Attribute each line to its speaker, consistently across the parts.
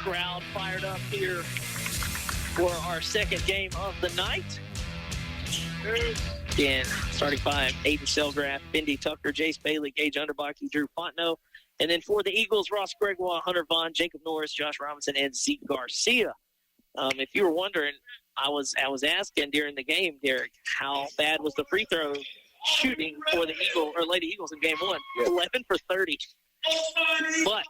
Speaker 1: crowd fired up here for our second game of the night. Again, starting five, Aiden Selgrath, Bendy Tucker, Jace Bailey, Gage Underbach, Drew Fontenot. And then for the Eagles, Ross Gregoire, Hunter Vaughn, Jacob Norris, Josh Robinson, and Zeke Garcia. If you were wondering, I was asking during the game, Derek, how bad was the free throw shooting for the Lady Eagles in game one? Yeah. 11 for 30. But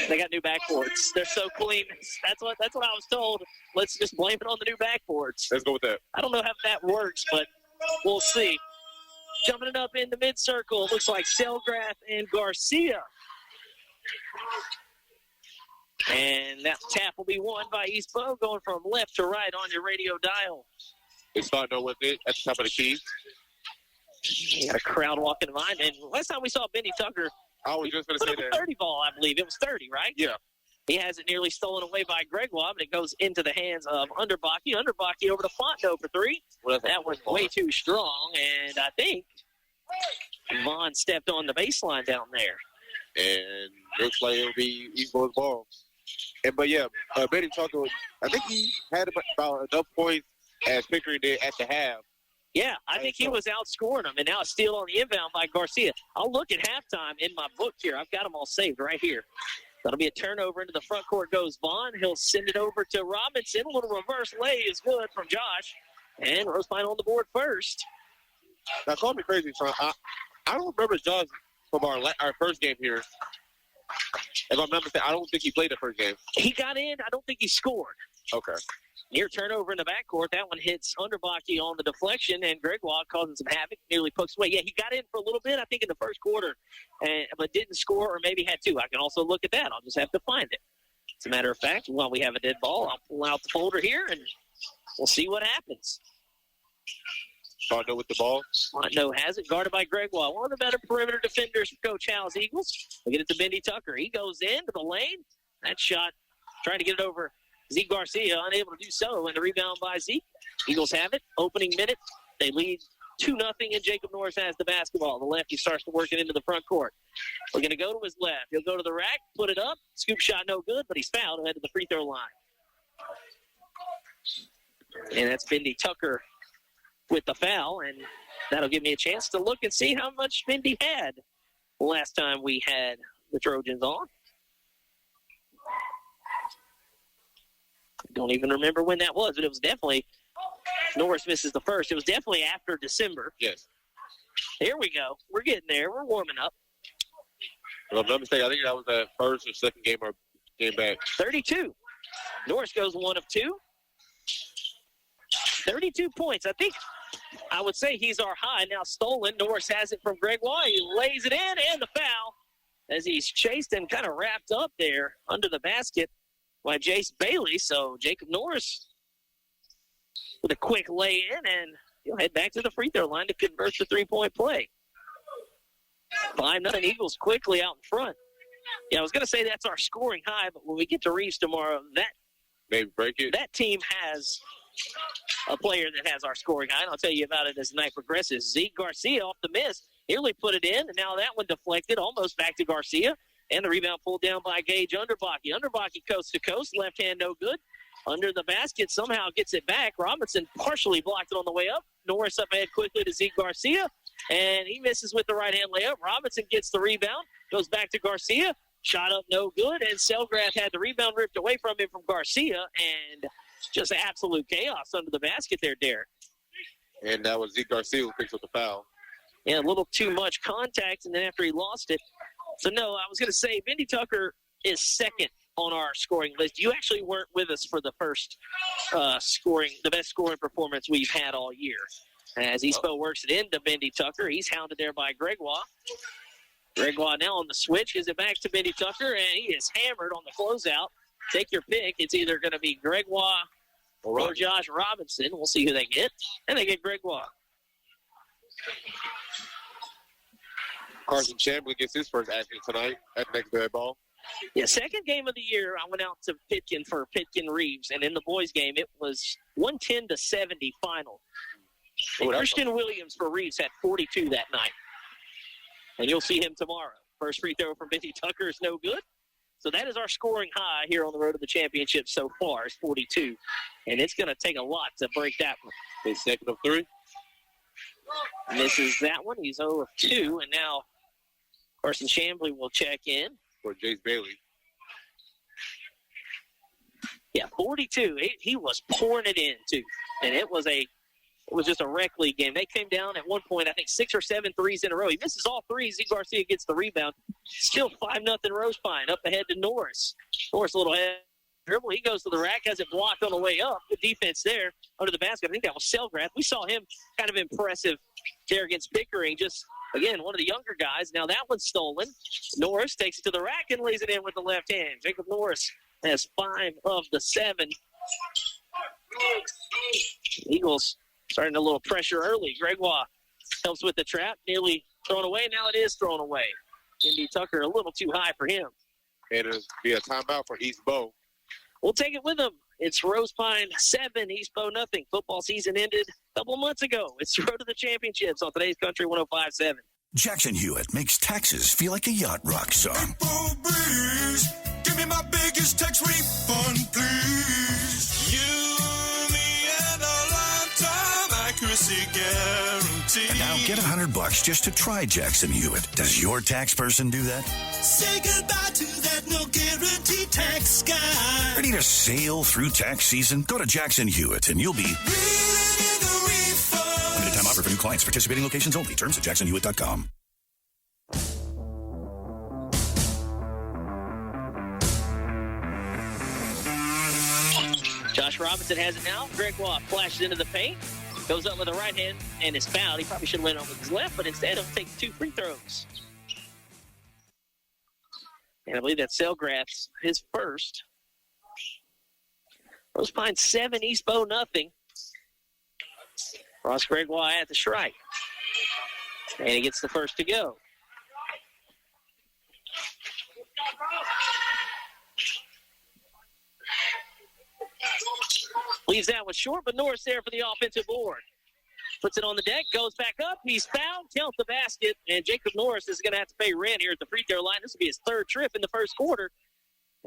Speaker 1: they got new backboards. They're so clean. That's what I was told. Let's just blame it on the new backboards.
Speaker 2: Let's go with that.
Speaker 1: I don't know how that works, but we'll see. Jumping it up in the mid-circle, it looks like Selgrath and Garcia. And that tap will be won by East Beau, going from left to right on your radio dial.
Speaker 2: They start with it at the top of the key.
Speaker 1: You got a crowd walking in line. And last time we saw Benny Tucker,
Speaker 2: I was just going to say that. 30
Speaker 1: ball, I believe. It was 30, right?
Speaker 2: Yeah.
Speaker 1: He has it nearly stolen away by Gregoire, but it goes into the hands of Underbach. Underbach over to Fontenot for three. Well, that was way too strong, and I think Vaughn stepped on the baseline down there.
Speaker 2: And looks like it'll be East Beau's ball. But Benny Tucker, I think he had about enough points as Pickering did at the half.
Speaker 1: Yeah, I think he was outscoring him, and now a steal on the inbound by Garcia. I'll look at halftime in my book here. I've got them all saved right here. That'll be a turnover into the front court goes Vaughn. He'll send it over to Robinson. A little reverse lay is good from Josh. And Rosepine on the board first.
Speaker 2: Now, call me crazy, son. I don't remember Josh from our first game here. If I'm not mistaken, I don't think he played the first game.
Speaker 1: He got in. I don't think he scored.
Speaker 2: Okay.
Speaker 1: Near turnover in the backcourt. That one hits Underbach on the deflection, and Gregoire causing some havoc, nearly pokes away. Yeah, he got in for a little bit, I think, in the first quarter, but didn't score or maybe had two. I can also look at that. I'll just have to find it. As a matter of fact, while we have a dead ball, I'll pull out the folder here, and we'll see what happens.
Speaker 2: Fontenot with the ball.
Speaker 1: Fontenot has it, guarded by Gregoire. One of the better perimeter defenders for Coach Howell's Eagles. We'll get it to Bendy Tucker. He goes into the lane. That shot, trying to get it over Zeke Garcia, unable to do so, and the rebound by Zeke. Eagles have it. Opening minute. They lead 2-0, and Jacob Norris has the basketball. The lefty starts to work it into the front court. We're going to go to his left. He'll go to the rack, put it up. Scoop shot no good, but he's fouled ahead of the free throw line. And that's Bendy Tucker with the foul, and that'll give me a chance to look and see how much Bendy had last time we had the Trojans on. Don't even remember when that was, but it was definitely, Norris misses the first. It was definitely after December.
Speaker 2: Yes.
Speaker 1: Here we go. We're getting there. We're warming up.
Speaker 2: If I'm not mistaken, I think that was the first or second game or game back.
Speaker 1: 32. Norris goes 1 of 2. 32 points. I would say he's our high. Now stolen. Norris has it from Gregoire. He lays it in, and the foul as he's chased and kind of wrapped up there under the basket by Jace Bailey. So Jacob Norris with a quick lay in, and he'll head back to the free throw line to convert the three-point play. 5-0 Eagles quickly out in front. Yeah, I was going to say that's our scoring high, but when we get to Reeves tomorrow,
Speaker 2: maybe break it.
Speaker 1: That team has a player that has our scoring high, and I'll tell you about it as the night progresses. Zeke Garcia off the miss. Nearly put it in, and now that one deflected almost back to Garcia. And the rebound pulled down by Gage Underbach. Underbach coast to coast, left hand no good. Under the basket, somehow gets it back. Robinson partially blocked it on the way up. Norris up ahead quickly to Zeke Garcia, and he misses with the right-hand layup. Robinson gets the rebound, goes back to Garcia. Shot up no good, and Selgrath had the rebound ripped away from him from Garcia, and just absolute chaos under the basket there, Derek.
Speaker 2: And that was Zeke Garcia who picks up the foul.
Speaker 1: Yeah, a little too much contact, and then after he lost it. So, no, I was going to say Bendy Tucker is second on our scoring list. You actually weren't with us for the first the best scoring performance we've had all year. As East Beau works it into Bendy Tucker, he's hounded there by Gregoire. Gregoire now on the switch, gives it back to Bendy Tucker, and he is hammered on the closeout. Take your pick. It's either going to be Gregoire or Josh Robinson. We'll see who they get. And they get Gregoire.
Speaker 2: Carson Chamberlain gets his first action tonight at next bad ball.
Speaker 1: Yeah, second game of the year, I went out to Pitkin for Pitkin-Reeves, and in the boys' game, it was 110-70 final. And Christian Williams for Reeves had 42 that night. And you'll see him tomorrow. First free throw from Bendy Tucker is no good. So that is our scoring high here on the road to the championship so far, is 42. And it's going to take a lot to break that one.
Speaker 2: His second of 3.
Speaker 1: Misses that one. He's 0 of 2. And now Carson Chambly will check in.
Speaker 2: For Jace Bailey.
Speaker 1: Yeah, 42. He was pouring it in, too. And it was just a rec league game. They came down at one point, I think, 6 or 7 threes in a row. He misses all 3. Zeke Garcia gets the rebound. Still 5-0 Rosepine. Up ahead to Norris. Norris a little head dribble. He goes to the rack, has it blocked on the way up. Good defense there under the basket. I think that was Selgrath. We saw him kind of impressive there against Pickering. Just, again, one of the younger guys. Now that one's stolen. Norris takes it to the rack and lays it in with the left hand. Jacob Norris has 5 of the 7. Eagles starting a little pressure early. Gregoire helps with the trap. Nearly thrown away. Now it is thrown away. Indy Tucker a little too high for him.
Speaker 2: And it'll be a timeout for East Beau.
Speaker 1: We'll take it with them. It's Rosepine 7, East Beau nothing. Football season ended a couple of months ago. It's the road to the championships on today's Country 105.7.
Speaker 3: Jackson Hewitt makes taxes feel like a yacht rock song.
Speaker 4: April breeze, give me my biggest tax refund, please. You, me, and a lifetime accuracy guarantee.
Speaker 3: And now get $100 just to try Jackson Hewitt. Does your tax person do that?
Speaker 4: Say goodbye to that no guarantee tax guy.
Speaker 3: Ready to sail through tax season? Go to Jackson Hewitt and you'll be
Speaker 4: Reeling in the refunds.
Speaker 3: limited time offer for new clients. Participating locations only. Terms at jacksonhewitt.com.
Speaker 1: Josh Robinson has it now. Gregoire flashes into the paint. Goes up with the right hand and is fouled. He probably should have went on with his left, but instead he'll take 2 free throws. And I believe that's Selgrath's his first. Rosepine 7, East Beau nothing. Ross Gregoire at the strike. And he gets the first to go. Leaves that one short, but Norris there for the offensive board. Puts it on the deck, goes back up. He's fouled, counts the basket, and Jacob Norris is going to have to pay rent here at the free throw line. This will be his 3rd trip in the first quarter,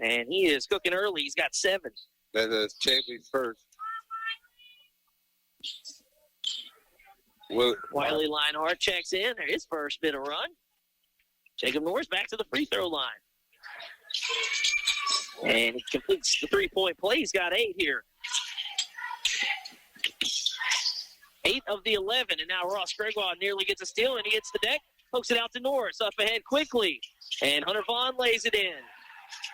Speaker 1: and he is cooking early. He's got 7.
Speaker 2: That is Chambly's first.
Speaker 1: Wiley Lionheart checks in. His first bit of run. Jacob Norris back to the free throw line. And he completes the 3-point play. He's got 8 here. 8 of the 11, and now Ross Gregoire nearly gets a steal, and he hits the deck, pokes it out to Norris, up ahead quickly, and Hunter Vaughn lays it in.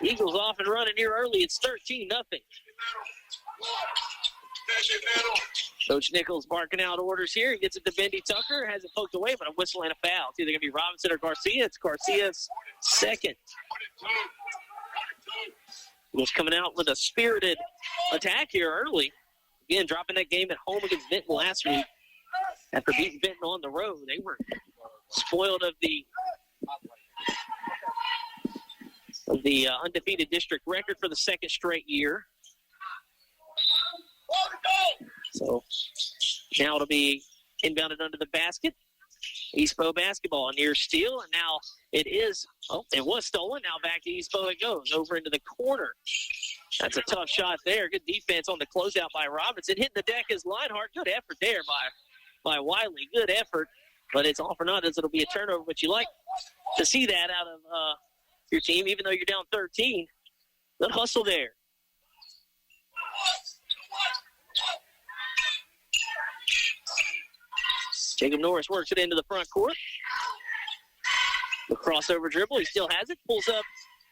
Speaker 1: Eagles off and running here early. It's 13-0. Coach Nichols barking out orders here. He gets it to Bendy Tucker, has it poked away, but a whistle and a foul. It's either going to be Robinson or Garcia. It's Garcia's second. Eagles coming out with a spirited attack here early. Again, dropping that game at home against Benton last week. After beating Benton on the road, they were spoiled of the undefeated district record for the 2nd straight year. So now it'll be inbounded under the basket. East Beau basketball, near steal, and now it was stolen. Now back to East Beau it goes, over into the corner. That's a tough shot there. Good defense on the closeout by Robinson. Hitting the deck is Lionheart. Good effort there by Wiley. Good effort, but it's all for nothing. It'll be a turnover, but you like to see that out of your team, even though you're down 13. Good hustle there. Jacob Norris works it into the front court. The crossover dribble. He still has it. Pulls up.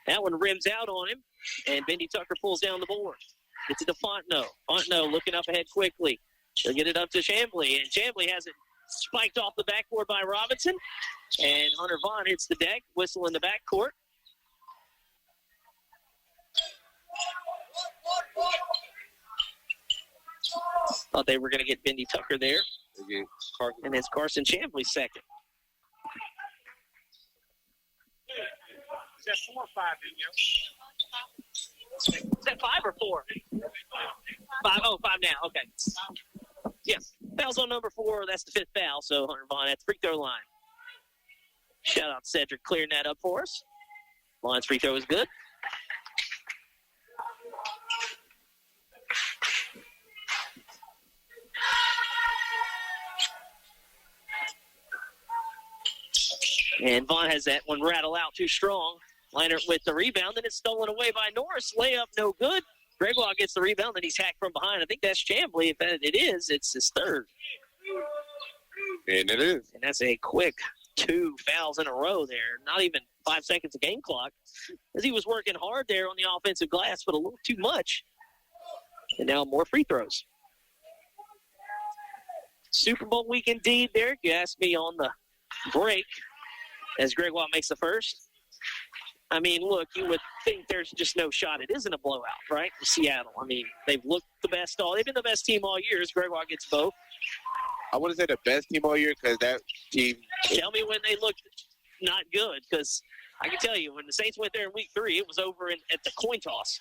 Speaker 1: That one rims out on him. And Bendy Tucker pulls down the board. Gets it to Fontenot. Fontenot looking up ahead quickly. They'll get it up to Chambly. And Chambly has it spiked off the backboard by Robinson. And Hunter Vaughn hits the deck. Whistle in the backcourt. Thought they were going to get Bendy Tucker there. And it's Carson Chambly's second. Is that 4 or 5 in here? Is that 5 or 4? 5. Oh, 5 now. Okay. Yes. Foul's on number 4. That's the 5th foul. So Hunter Vaughn at the free throw line. Shout out Cedric clearing that up for us. Line's free throw is good. And Vaughn has that one rattle out too strong. Liner with the rebound, then it's stolen away by Norris. Layup, no good. Gregoire gets the rebound, then he's hacked from behind. I think that's Chambly. If it is, it's his third.
Speaker 2: And it is.
Speaker 1: And that's a quick 2 fouls in a row there. Not even 5 seconds of game clock. As he was working hard there on the offensive glass, but a little too much. And now more free throws. Super Bowl week indeed, Derek. You asked me on the break as Gregoire makes the first. I mean, look, you would think there's just no shot. It isn't a blowout, right? For Seattle. I mean, they've looked the best they've been the best team all year as Gregoire gets both.
Speaker 2: I wouldn't say the best team all year because that team.
Speaker 1: Tell me when they looked not good, because I can tell you when the Saints went there in week 3, it was over at the coin toss.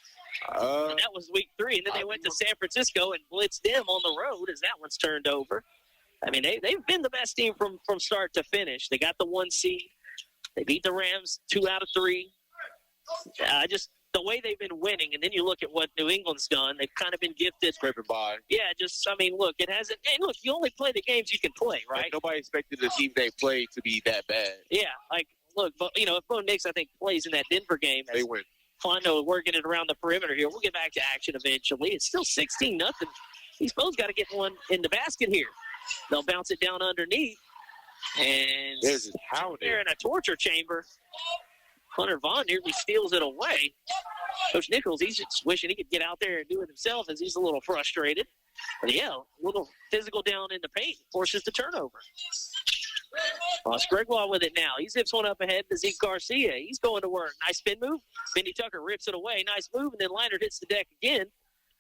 Speaker 1: And that was week 3, and then they went to San Francisco and blitzed them on the road as that one's turned over. I mean, they've been the best team from start to finish. They got the 1 seed. They beat the Rams 2 out of 3. Just the way they've been winning, and then you look at what New England's done. They've kind of been gifted.
Speaker 2: Scraping by.
Speaker 1: Yeah, I mean, look, it hasn't. And look, you only play the games you can play, right?
Speaker 2: Like nobody expected the team they played to be that bad.
Speaker 1: Yeah, like, look, but, if Bo Nix, I think, plays in that Denver game.
Speaker 2: They win.
Speaker 1: Fondo working it around the perimeter here. We'll get back to action eventually. It's still 16-0. These Bo's got to get one in the basket here. They'll bounce it down underneath. And they're in a torture chamber. Hunter Vaughn nearly steals it away. Coach Nichols, he's just wishing he could get out there and do it himself as he's a little frustrated. But, yeah, a little physical down in the paint forces the turnover. Ross Gregoire with it now. He zips one up ahead to Zeke Garcia. He's going to work. Nice spin move. Bendy Tucker rips it away. Nice move, and then Leinert hits the deck again.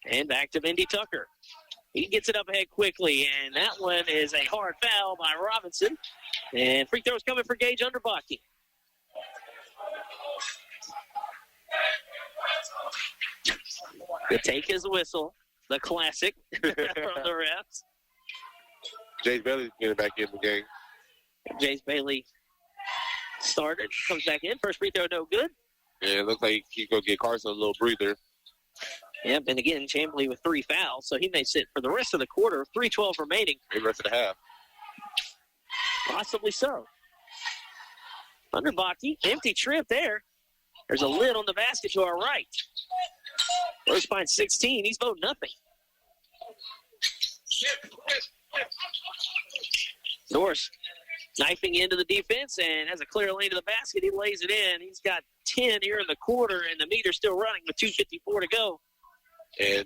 Speaker 1: And back to Bendy Tucker. He gets it up ahead quickly, and that one is a hard foul by Robinson. And free throws coming for Gage Underbaki. The take his whistle, the classic from the refs.
Speaker 2: Jace Bailey's getting back in the game.
Speaker 1: Jace Bailey started, comes back in. First free throw, no good.
Speaker 2: Yeah, it looks like he's going to get Carson a little breather.
Speaker 1: Yep, and again, Chambly with 3 fouls, so he may sit for the rest of the quarter. 3:12 remaining.
Speaker 2: The rest of the half.
Speaker 1: Possibly so. Underbaki, empty trip there. There's a lid on the basket to our right. Rosepine 16, he's voting nothing. Norris knifing into the defense and has a clear lane to the basket. He lays it in. He's got 10 here in the quarter, and the meter's still running with 2:54 to go.
Speaker 2: And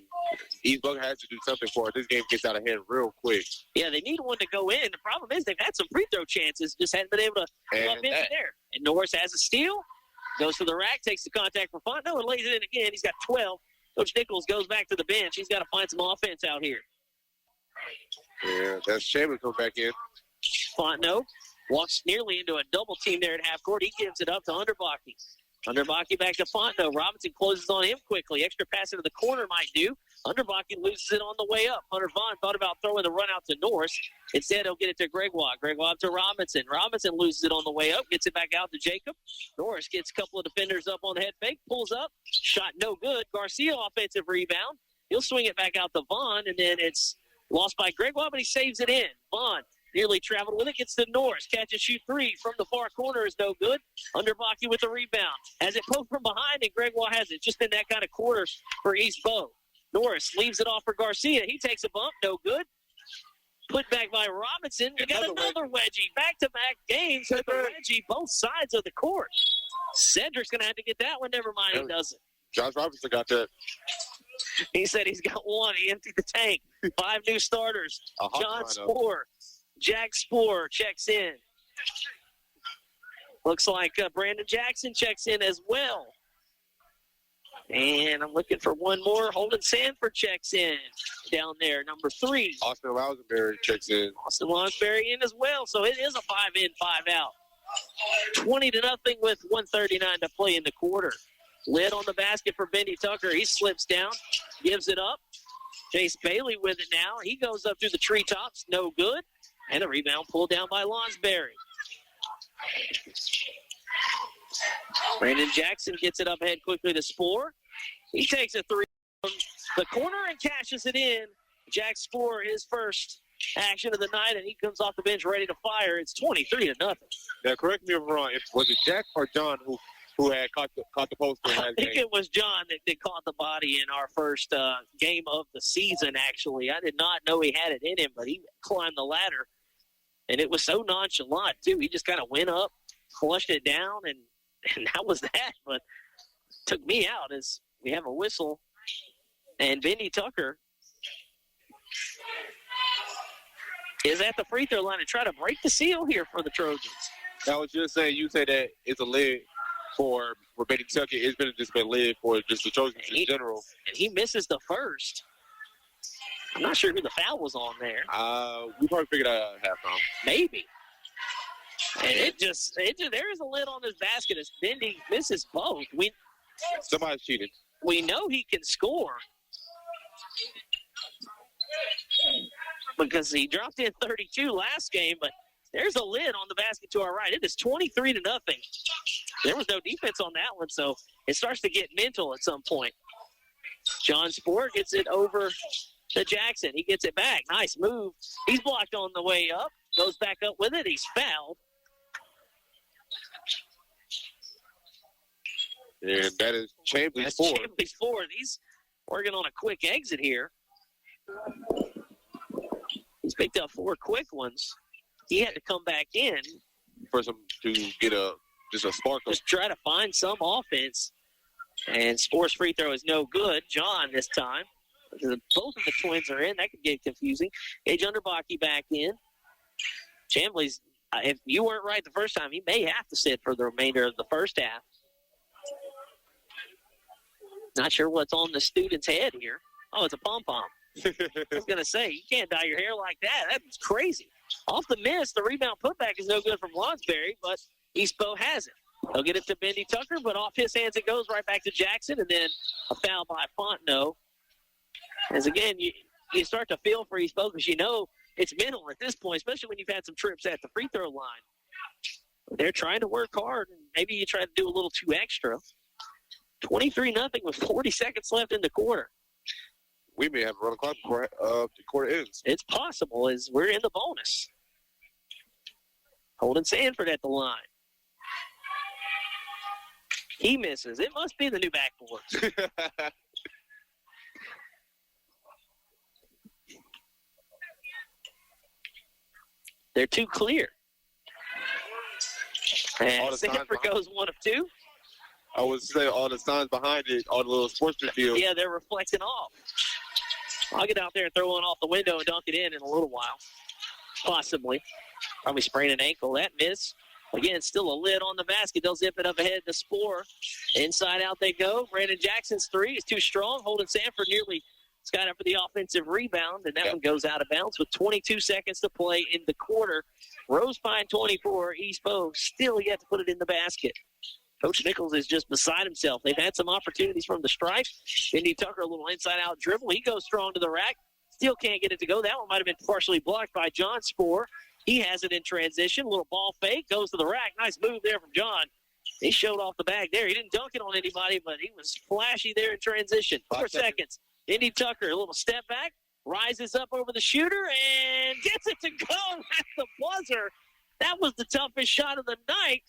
Speaker 2: East Beauregard has to do something for it. This game gets out of hand real quick.
Speaker 1: Yeah, they need one to go in. The problem is they've had some free throw chances, just haven't been able to come up in there. And Norris has a steal, goes to the rack, takes the contact for Fontenot, and lays it in again. He's got 12. Coach Nichols goes back to the bench. He's got to find some offense out here.
Speaker 2: Yeah, that's Chambers comes back in.
Speaker 1: Fontenot walks nearly into a double team there at half court. He gives it up to Underbaki. Underbaki back to Fontenot. Robinson closes on him quickly. Extra pass into the corner might do. Underbaki loses it on the way up. Hunter Vaughn thought about throwing the run out to Norris. Instead, he'll get it to Gregoire. Gregoire to Robinson. Robinson loses it on the way up. Gets it back out to Jacob. Norris gets a couple of defenders up on the head fake. Pulls up. Shot no good. Garcia offensive rebound. He'll swing it back out to Vaughn, and then it's lost by Gregoire, but he saves it in. Vaughn nearly traveled with it. Gets to Norris. Catch and shoot 3 from the far corner is no good. Underbaki with the rebound. Has it poked from behind, and Gregoire has it. Just in that kind of quarter for East Beau. Norris leaves it off for Garcia. He takes a bump. No good. Put back by Robinson. We got another wedgie. Back-to-back games with the wedgie, both sides of the court. Cedric's going to have to get that one. Never mind, he doesn't.
Speaker 2: Josh Robinson got that.
Speaker 1: He said he's got one. He emptied the tank. 5 new starters. John Spoor. Jack Spoor checks in. Looks like Brandon Jackson checks in as well. And I'm looking for one more. Holden Sanford checks in down there, number 3.
Speaker 2: Austin Lounsbury checks in.
Speaker 1: Austin Lounsbury in as well. So it is a 5-in, 5-out. 20-0 with 1:39 to play in the quarter. Lid on the basket for Bendy Tucker. He slips down, gives it up. Jace Bailey with it now. He goes up through the treetops. No good. And a rebound pulled down by Lounsbury. Brandon Jackson gets it up ahead quickly to Spoor. He takes a 3 from the corner and cashes it in. Jack Spoor, his first action of the night, and he comes off the bench ready to fire. It's 23-0.
Speaker 2: Now, correct me if I'm wrong. Was it Jack or John who had caught the post in
Speaker 1: I
Speaker 2: last
Speaker 1: think
Speaker 2: game?
Speaker 1: it was John that caught the body in our first game of the season, actually. I did not know he had it in him, but he climbed the ladder, and it was so nonchalant, too. He just kind of went up, flushed it down, and that was that. But took me out as we have a whistle. And Benny Tucker is at the free throw line to try to break the seal here for the Trojans.
Speaker 2: I was just saying, you say that it's a lid for Benny Tucker. It's just been lid for just the Trojans in general.
Speaker 1: And he misses the first. I'm not sure who the foul was on there.
Speaker 2: We probably figured out at halftime.
Speaker 1: Maybe. And it just there is a lid on this basket as Bendy misses both.
Speaker 2: Somebody cheated.
Speaker 1: We know he can score because he dropped in 32 last game, but there's a lid on the basket to our right. It is 23-0. There was no defense on that one, so it starts to get mental at some point. John Sport gets it over to Jackson. He gets it back. Nice move. He's blocked on the way up. Goes back up with it. He's fouled.
Speaker 2: And that is Champions 4.
Speaker 1: Champions 4. He's working on a quick exit here. He's picked up 4 quick ones. He had to come back in.
Speaker 2: For some to get a spark.
Speaker 1: Just try to find some offense. And Sport's free throw is no good. John this time. Both of the twins are in. That could get confusing. Gage Underbaki back in. Chambly's, if you weren't right the first time, he may have to sit for the remainder of the first half. Not sure what's on the student's head here. Oh, it's a pom-pom. I was going to say, you can't dye your hair like that. That's crazy. Off the miss, the rebound putback is no good from Lonsberry, but East Beau has it. He'll get it to Bendy Tucker, but off his hands it goes right back to Jackson, and then a foul by Fontenot. As again, you start to feel for East Beau because you know it's mental at this point, especially when you've had some trips at the free throw line. They're trying to work hard, and maybe you try to do a little too extra. 23-0 with 40 seconds left in the quarter.
Speaker 2: We may have a run the clock before the quarter ends.
Speaker 1: It's possible as we're in the bonus. Holden Sanford at the line. He misses. It must be the new backboard. They're too clear. And Sanford goes 1 of 2.
Speaker 2: I would say all the signs behind it, all the little sports field.
Speaker 1: Yeah, they're reflecting off. I'll get out there and throw one off the window and dunk it in a little while. Possibly. Probably sprain an ankle. That miss. Again, still a lid on the basket. They'll zip it up ahead to Spore. Inside out they go. Brandon Jackson's 3 is too strong. Holden Sanford nearly got up for the offensive rebound, and that one goes out of bounds with 22 seconds to play in the quarter. Rosepine 24, East Beau still yet to put it in the basket. Coach Nichols is just beside himself. They've had some opportunities from the stripe. Bendy Tucker, a little inside-out dribble. He goes strong to the rack. Still can't get it to go. That one might have been partially blocked by John Spore. He has it in transition. Little ball fake. Goes to the rack. Nice move there from John. He showed off the bag there. He didn't dunk it on anybody, but he was flashy there in transition. 4 seconds. Bendy Tucker, a little step back. Rises up over the shooter and gets it to go at the buzzer. That was the toughest shot of the night.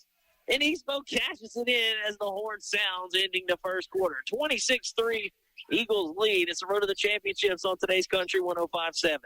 Speaker 1: And East Beau cashes it in as the horn sounds, ending the first quarter. 26-3, Eagles lead. It's the road to the championships on today's Country 105.7.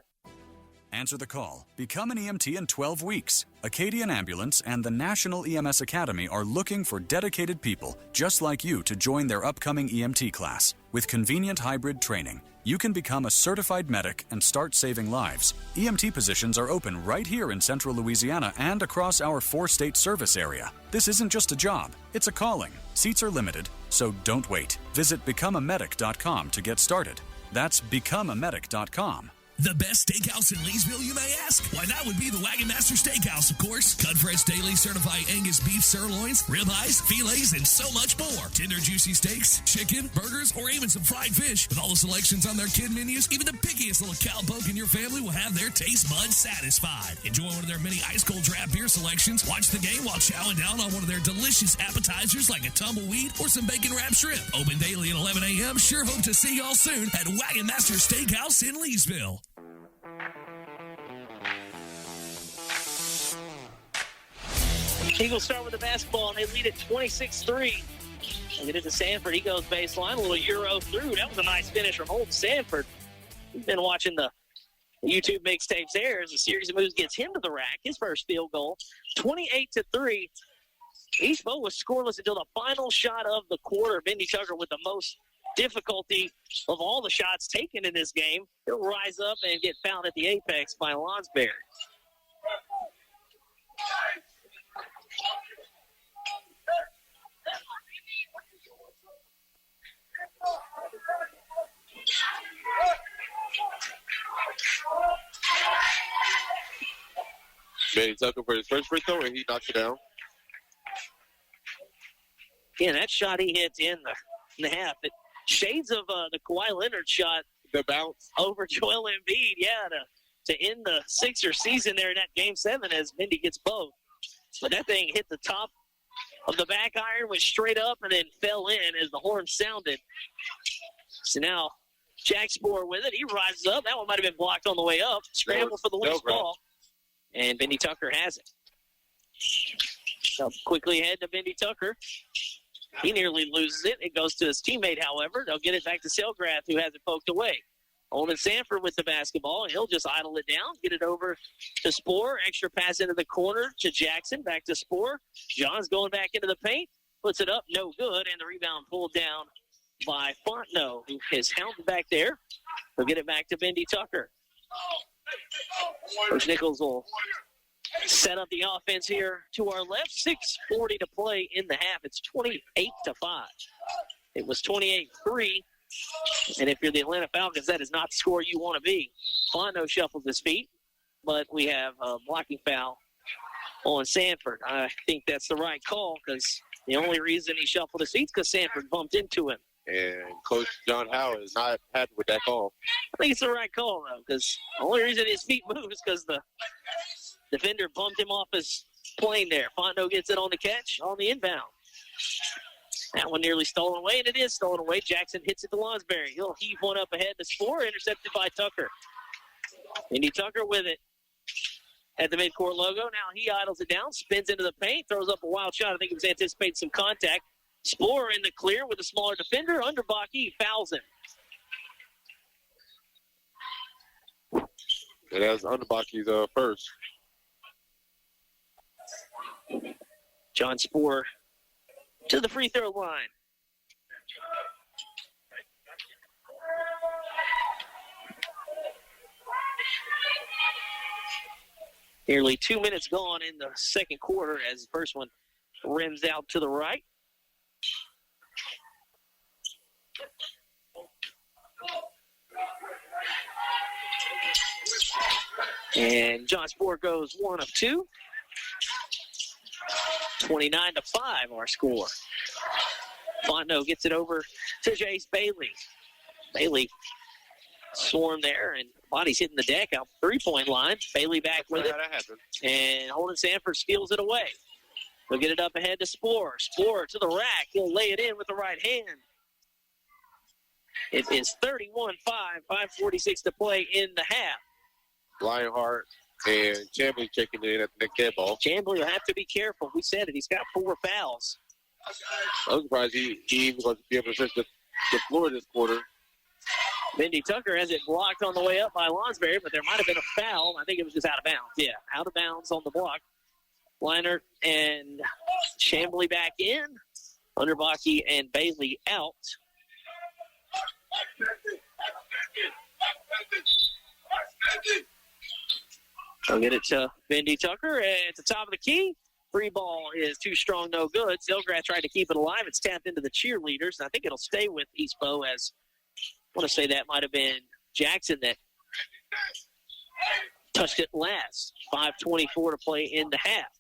Speaker 3: Answer the call. Become an EMT in 12 weeks. Acadian Ambulance and the National EMS Academy are looking for dedicated people just like you to join their upcoming EMT class. With convenient hybrid training, you can become a certified medic and start saving lives. EMT positions are open right here in central Louisiana and across our 4-state service area. This isn't just a job, it's a calling. Seats are limited, so don't wait. Visit becomeamedic.com to get started. That's becomeamedic.com.
Speaker 5: The best steakhouse in Leesville, you may ask? Why, that would be the Wagon Master Steakhouse, of course. Cut fresh daily certified Angus beef sirloins, ribeyes, fillets, and so much more. Tender, juicy steaks, chicken, burgers, or even some fried fish. With all the selections on their kid menus, even the pickiest little cowpoke in your family will have their taste buds satisfied. Enjoy one of their many ice-cold draft beer selections. Watch the game while chowing down on one of their delicious appetizers like a tumbleweed or some bacon-wrapped shrimp. Open daily at 11 a.m. Sure hope to see y'all soon at Wagon Master Steakhouse in Leesville.
Speaker 1: Eagles start with the basketball, and they lead at 26-3. They get it to Sanford. He goes baseline, a little Euro through. That was a nice finish from Holton Sanford. We've been watching the YouTube mixtapes there as a series of moves gets him to the rack. His first field goal, 28-3. East Beau was scoreless until the final shot of the quarter. Bendy Tucker with the most difficulty of all the shots taken in this game. He'll rise up and get fouled at the apex by Lonsberry.
Speaker 2: Benny Tucker for his first free throw, and he knocks it down.
Speaker 1: Yeah, that shot he hits in the half. It shades of the Kawhi Leonard shot.
Speaker 2: The bounce.
Speaker 1: Over Joel Embiid, yeah, to end the Sixers season there in that Game 7 as Bendy gets both. But that thing hit the top of the back iron, went straight up, and then fell in as the horn sounded. So now Jack Spoor with it. He rises up. That one might have been blocked on the way up. Scramble for the loose ball. And Bendy Tucker has it. So quickly ahead to Bendy Tucker. He nearly loses it. It goes to his teammate, however. They'll get it back to Selgrath, who has it poked away. Holden Sanford with the basketball. He'll just idle it down, get it over to Spoor. Extra pass into the corner to Jackson. Back to Spoor. John's going back into the paint. Puts it up, no good. And the rebound pulled down by Fontenot, who is hounded back there. They'll get it back to Bendy Tucker. Coach Nichols will set up the offense here to our left. 6:40 to play in the half. It's 28-5. It was 28-3. And if you're the Atlanta Falcons, that is not the score you want to be. Fontenot shuffles his feet, but we have a blocking foul on Sanford. I think that's the right call because the only reason he shuffled his feet is because Sanford bumped into him.
Speaker 2: And Coach John Howard is not happy with that call.
Speaker 1: I think it's the right call, though, because the only reason his feet move is because the defender bumped him off his plane there. Fontenot gets it on the catch on the inbound. That one nearly stolen away, and it is stolen away. Jackson hits it to Lonsberry. He'll heave one up ahead to Spoor, intercepted by Tucker. Bendy Tucker with it at the midcourt logo. Now he idles it down, spins into the paint, throws up a wild shot. I think he was anticipating some contact. Spoor in the clear with a smaller defender. Underbaki fouls him.
Speaker 2: And that was Underbaki's first.
Speaker 1: John Spoor to the free throw line. Nearly 2 minutes gone in the second quarter as the first one rims out to the right. And John Spoor goes 1 of 2. 29-5 our score. Fontenot gets it over to Jace Bailey. Bailey swarmed there, and body's hitting the deck out the three-point line. Bailey back with it. And Holden Sanford steals it away. They'll get it up ahead to Spoor. Spoor to the rack. He'll lay it in with the right hand. It is 31-5, 5:46 to play in the half.
Speaker 2: Lionheart and Chambly checking in at the neck ball.
Speaker 1: Chambly will have to be careful. We said it. He's got 4 fouls.
Speaker 2: I'm surprised he even was to be able to search the floor this quarter.
Speaker 1: Bendy Tucker has it blocked on the way up by Lonsberry, but there might have been a foul. I think it was just out of bounds. Yeah, out of bounds on the block. Leinert and Chambly back in. Underbaki and Bailey out. I'll get it to Bendy Tucker at the top of the key. Free ball is too strong, no good. Selgrath tried to keep it alive. It's tapped into the cheerleaders. I think it'll stay with East Beau, as I want to say that might have been Jackson that touched it last. 5:24 to play in the half.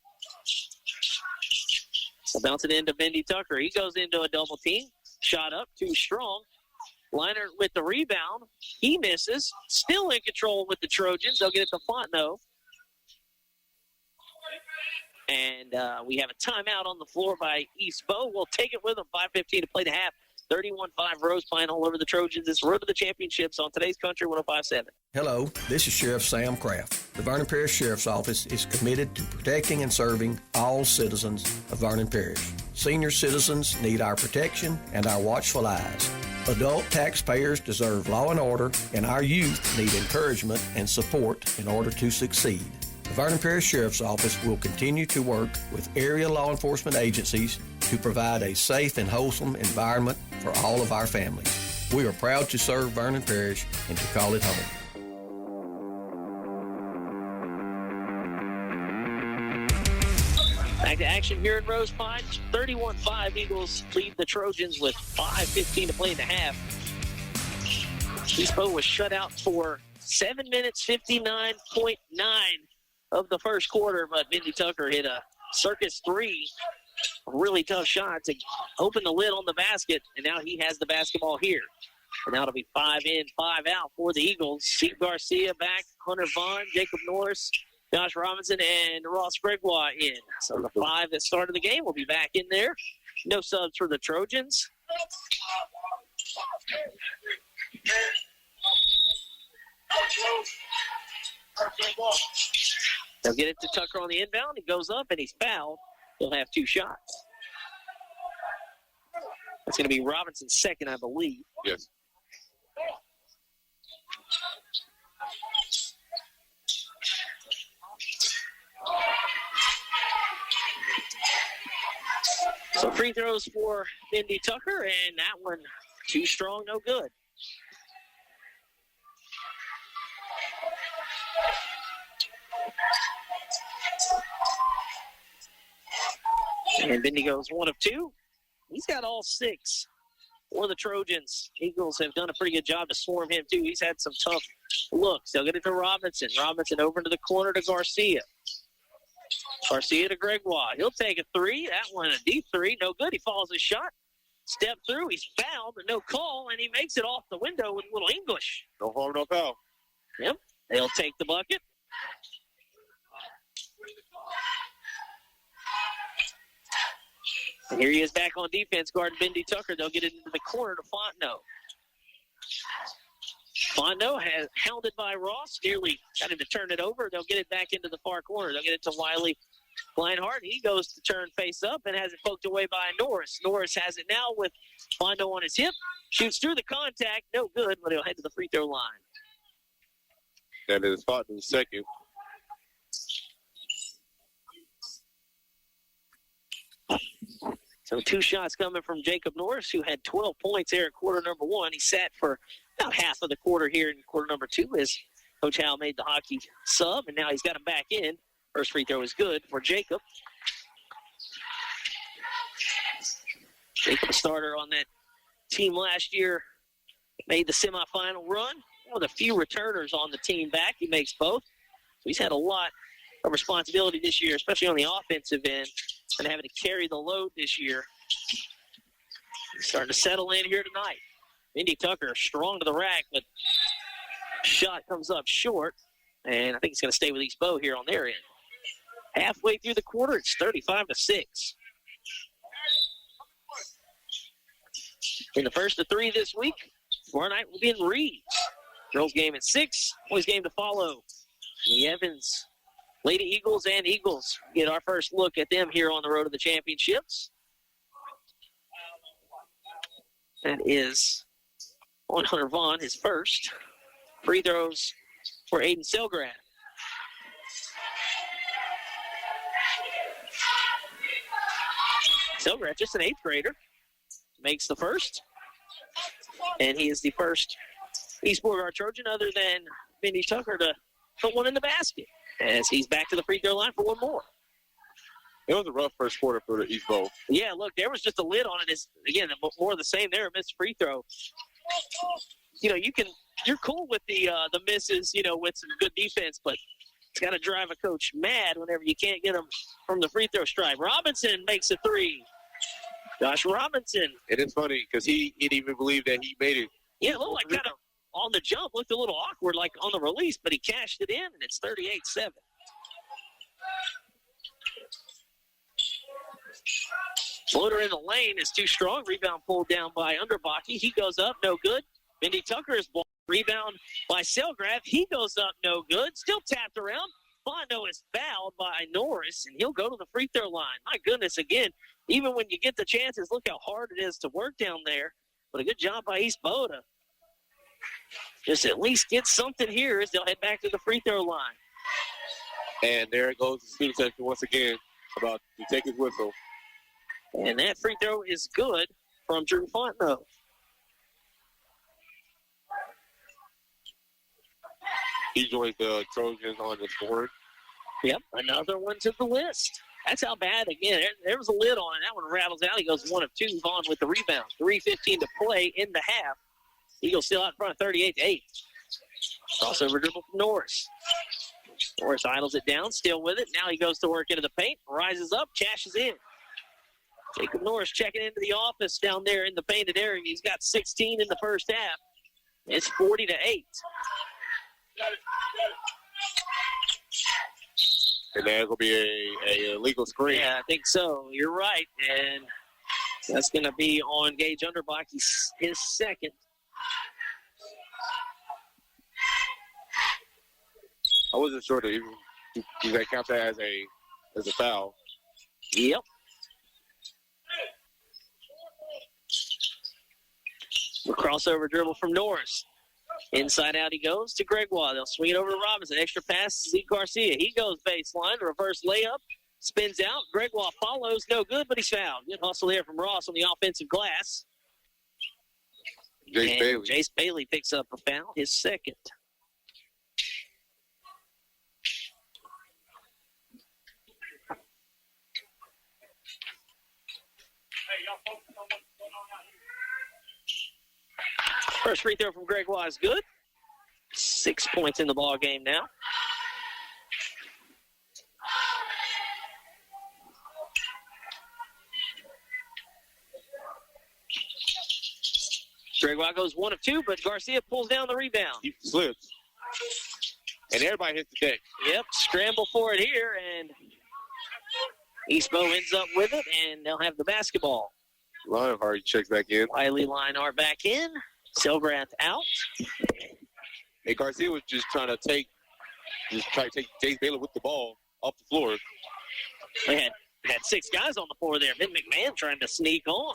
Speaker 1: So bounce it into Bendy Tucker. He goes into a double team. Shot up, too strong. Leinert with the rebound. He misses. Still in control with the Trojans. They'll get it to Fontenot. And we have a timeout on the floor by East Beau. We'll take it with them. 5:15 to play the half. 31-5 Rosepine all over the Trojans. It's Road to the Championships on today's Country 105.7.
Speaker 6: Hello, this is Sheriff Sam Kraft. The Vernon Parish Sheriff's Office is committed to protecting and serving all citizens of Vernon Parish. Senior citizens need our protection and our watchful eyes. Adult taxpayers deserve law and order, and our youth need encouragement and support in order to succeed. The Vernon Parish Sheriff's Office will continue to work with area law enforcement agencies to provide a safe and wholesome environment for all of our families. We are proud to serve Vernon Parish and to call it home.
Speaker 1: Back to action here in Rosepine. 31-5 Eagles lead the Trojans with 5:15 to play in the half. East Beau was shut out for 7 minutes, 59.9 of the first quarter, but Mindy Tucker hit a circus three. A really tough shot to open the lid on the basket, and now he has the basketball here. And now it'll be 5 in, 5 out for the Eagles. Steve Garcia back, Hunter Vaughn, Jacob Norris, Josh Robinson, and Ross Gregoire in. So the 5 that started the game will be back in there. No subs for the Trojans. They'll get it to Tucker on the inbound. He goes up, and he's fouled. He'll have 2 shots. That's going to be Robinson's second, I believe.
Speaker 2: Yes.
Speaker 1: So free throws for Mindy Tucker, and that one too strong, no good. And Mindy goes 1 of 2. He's got all 6 for the Trojans. Eagles have done a pretty good job to swarm him, too. He's had some tough looks. They'll get it to Robinson. Robinson over into the corner to Garcia. Garcia to Gregoire. He'll take a 3. That one a deep 3. No good. He follows his shot. Step through. He's fouled, but no call, and he makes it off the window with a little English.
Speaker 2: No harm, no foul.
Speaker 1: Yep. They'll take the bucket. And here he is back on defense, guarding Mindy Tucker. They'll get it into the corner to Fontenot. Fontenot has hounded by Ross. Nearly got him to turn it over. They'll get it back into the far corner. They'll get it to Wiley Kleinhardt. He goes to turn face up and has it poked away by Norris. Norris has it now with Fontenot on his hip. Shoots through the contact. No good, but he'll head to the free throw line.
Speaker 2: That is Fontenot's second.
Speaker 1: So 2 shots coming from Jacob Norris, who had 12 points there in quarter number 1. He sat for about half of the quarter here in quarter number 2 as Coach Howell made the hockey sub, and now he's got him back in. First free throw is good for Jacob. Jacob, a starter on that team last year, made the semifinal run. One of the few returners on the team back. He makes both. So he's had a lot of responsibility this year, especially on the offensive end, and having to carry the load this year. He's starting to settle in here tonight. Mindy Tucker strong to the rack, but shot comes up short, and I think it's going to stay with East Beau here on their end. Halfway through the quarter, it's 35-6. In the first of 3 this week, tomorrow night will be in Reeves. Girls game at 6, boys game to follow. The Evans Lady Eagles and Eagles get our first look at them here on the road to the championships. That is on Hunter Vaughn, his first. Free throws for Aiden Selgrad. Selgrad, just an 8th grader, makes the first. And he is the first East Beauregard Trojan other than Mindy Tucker to put one in the basket, as he's back to the free throw line for one more.
Speaker 2: It was a rough first quarter for the East Beau.
Speaker 1: Yeah, look, there was just a lid on it. It's, again, more of the same there, a missed free throw. You know, you're cool with the misses, you know, with some good defense, but it's got to drive a coach mad whenever you can't get them from the free throw stripe. Robinson makes a 3. Josh Robinson.
Speaker 2: And it's funny because he didn't even believe that he made it.
Speaker 1: Yeah, it looked like kind of on the jump, looked a little awkward like on the release, but he cashed it in, and it's 38-7. Floater in the lane is too strong. Rebound pulled down by Underbaki. He goes up, no good. Mindy Tucker is blocked. Rebound by Selgrath. He goes up, no good. Still tapped around. Bondo is fouled by Norris, and he'll go to the free throw line. My goodness, again, even when you get the chances, look how hard it is to work down there. But a good job by East Beauregard to just at least get something here as they'll head back to the free throw line.
Speaker 2: And there goes the student section once again about to take his whistle.
Speaker 1: And that free throw is good from Drew Fontenot.
Speaker 2: He joins the Trojans on the board.
Speaker 1: Yep, another one to the list. That's how bad, again, there was a lid on it. That one rattles out. He goes 1 of 2. Vaughn with the rebound. 3:15 to play in the half. Eagles still out in front, 38-8. Crossover dribble from Norris. Norris idles it down, still with it. Now he goes to work into the paint, rises up, cashes in. Jacob Norris checking into the office down there in the painted area. He's got 16 in the first half. It's 40-8.
Speaker 2: And there's going to be a illegal screen.
Speaker 1: Yeah, I think so. You're right. And that's going to be on Gage Underbach. His second.
Speaker 2: I wasn't sure that that count that as a foul.
Speaker 1: Yep. The crossover dribble from Norris. Inside out he goes to Gregoire. They'll swing it over to Robinson. Extra pass, Zeke Garcia. He goes baseline, reverse layup, spins out. Gregoire follows, no good, but he's fouled. Good hustle there from Ross on the offensive glass. Jace Bailey picks up a foul, his second. First free throw from Gregoire is good. 6 points in the ball game now. Gregoire goes 1 of 2, but Garcia pulls down the rebound.
Speaker 2: He slips. And everybody hits the deck.
Speaker 1: Yep, scramble for it here, and East Beau ends up with it, and they'll have the basketball.
Speaker 2: Lionheart checks back in.
Speaker 1: Wiley Lionheart back in. Selgrath out.
Speaker 2: And Garcia was just trying to take Jace Bailey with the ball off the floor.
Speaker 1: They had 6 guys on the floor there. Then McMahon trying to sneak on.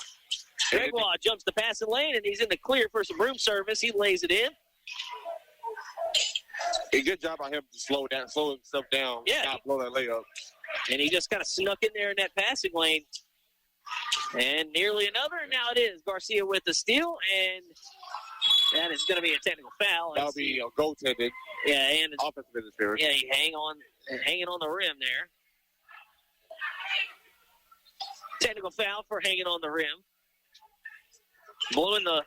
Speaker 1: Gregoire jumps the passing lane, and he's in the clear for some room service. He lays it in.
Speaker 2: A good job by him to slow himself down.
Speaker 1: Yeah.
Speaker 2: Not blow that layup.
Speaker 1: And he just kind of snuck in there in that passing lane. And nearly another, and now it is. Garcia with the steal, and that is going to be a technical foul.
Speaker 2: That'll be a goaltending.
Speaker 1: Yeah, and it's
Speaker 2: offensive interference.
Speaker 1: Yeah, he hanging on the rim there. Technical foul for hanging on the rim. Blowing the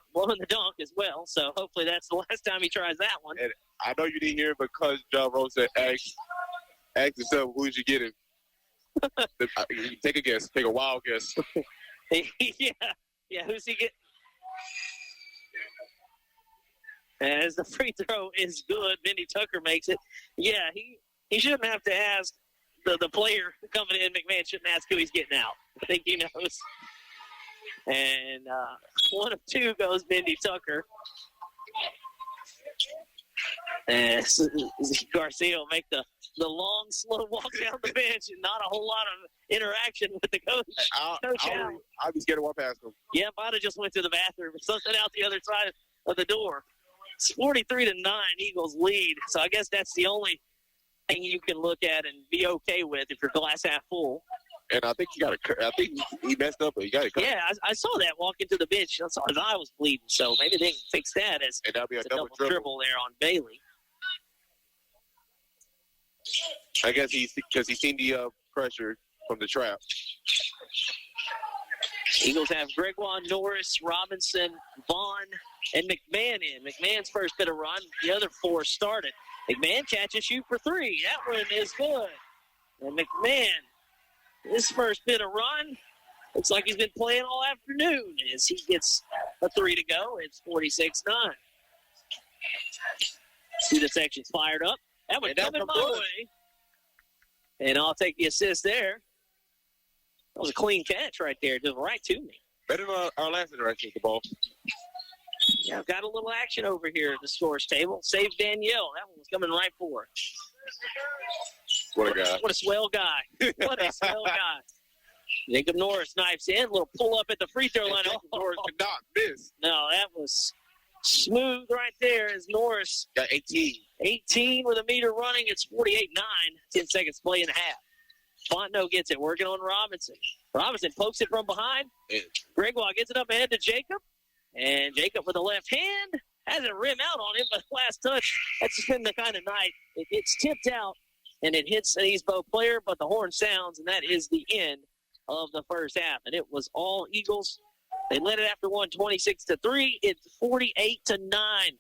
Speaker 1: dunk as well, so hopefully that's the last time he tries that one.
Speaker 2: And I know you didn't hear it because John Rose said, ask yourself, who's you getting? Take a guess. Take a wild guess.
Speaker 1: yeah, who's he get? As the free throw is good, Mindy Tucker makes it. Yeah, he shouldn't have to ask the player coming in. McMahon shouldn't ask who he's getting out. I think he knows. And 1 of 2 goes Mindy Tucker. And Garcia will make the long, slow walk down the bench and not a whole lot of interaction with the coach.
Speaker 2: I'll be scared to walk past him.
Speaker 1: Yeah, might have just went to the bathroom or something out the other side of the door. It's 43-9, Eagles lead. So I guess that's the only thing you can look at and be okay with if you're glass half full.
Speaker 2: And I think he messed up, but he got it cut.
Speaker 1: Yeah, I saw that walking to the bench. I saw his eye was bleeding, so maybe they can fix that as
Speaker 2: and that'll be a double
Speaker 1: dribble there on Bailey.
Speaker 2: I guess because he's seen the pressure from the trap.
Speaker 1: Eagles have Gregoire, Norris, Robinson, Vaughn, and McMahon in. McMahon's first bit of run. The other 4 started. McMahon catch and shoot for 3. That one is good. And McMahon, his first bit of run, looks like he's been playing all afternoon as he gets a 3 to go. It's 46-9. Student section's fired up. That one coming my way. And I'll take the assist there. That was a clean catch right there, just right to me.
Speaker 2: Better than our last interaction with the ball.
Speaker 1: Yeah, I've got a little action over here at the scores table. Save Danielle. That one was coming right for her.
Speaker 2: What a guy.
Speaker 1: What a swell guy. What a swell guy. Jacob Norris knifes in. A little pull up at the free throw line.
Speaker 2: Jacob Norris could not miss.
Speaker 1: No, that was smooth right there as Norris.
Speaker 2: Got 18.
Speaker 1: 18 with a meter running. It's 48-9. 10 seconds to play in the half. Fontenot gets it. Working on Robinson. Robinson pokes it from behind. Gregoire gets it up ahead to Jacob. And Jacob with the left hand has it rim out on him, but last touch, that's just been the kind of night. It gets tipped out, and it hits an East Beauregard player, but the horn sounds, and that is the end of the first half. And it was all Eagles. They led it after one, 26-3. It's 48-9.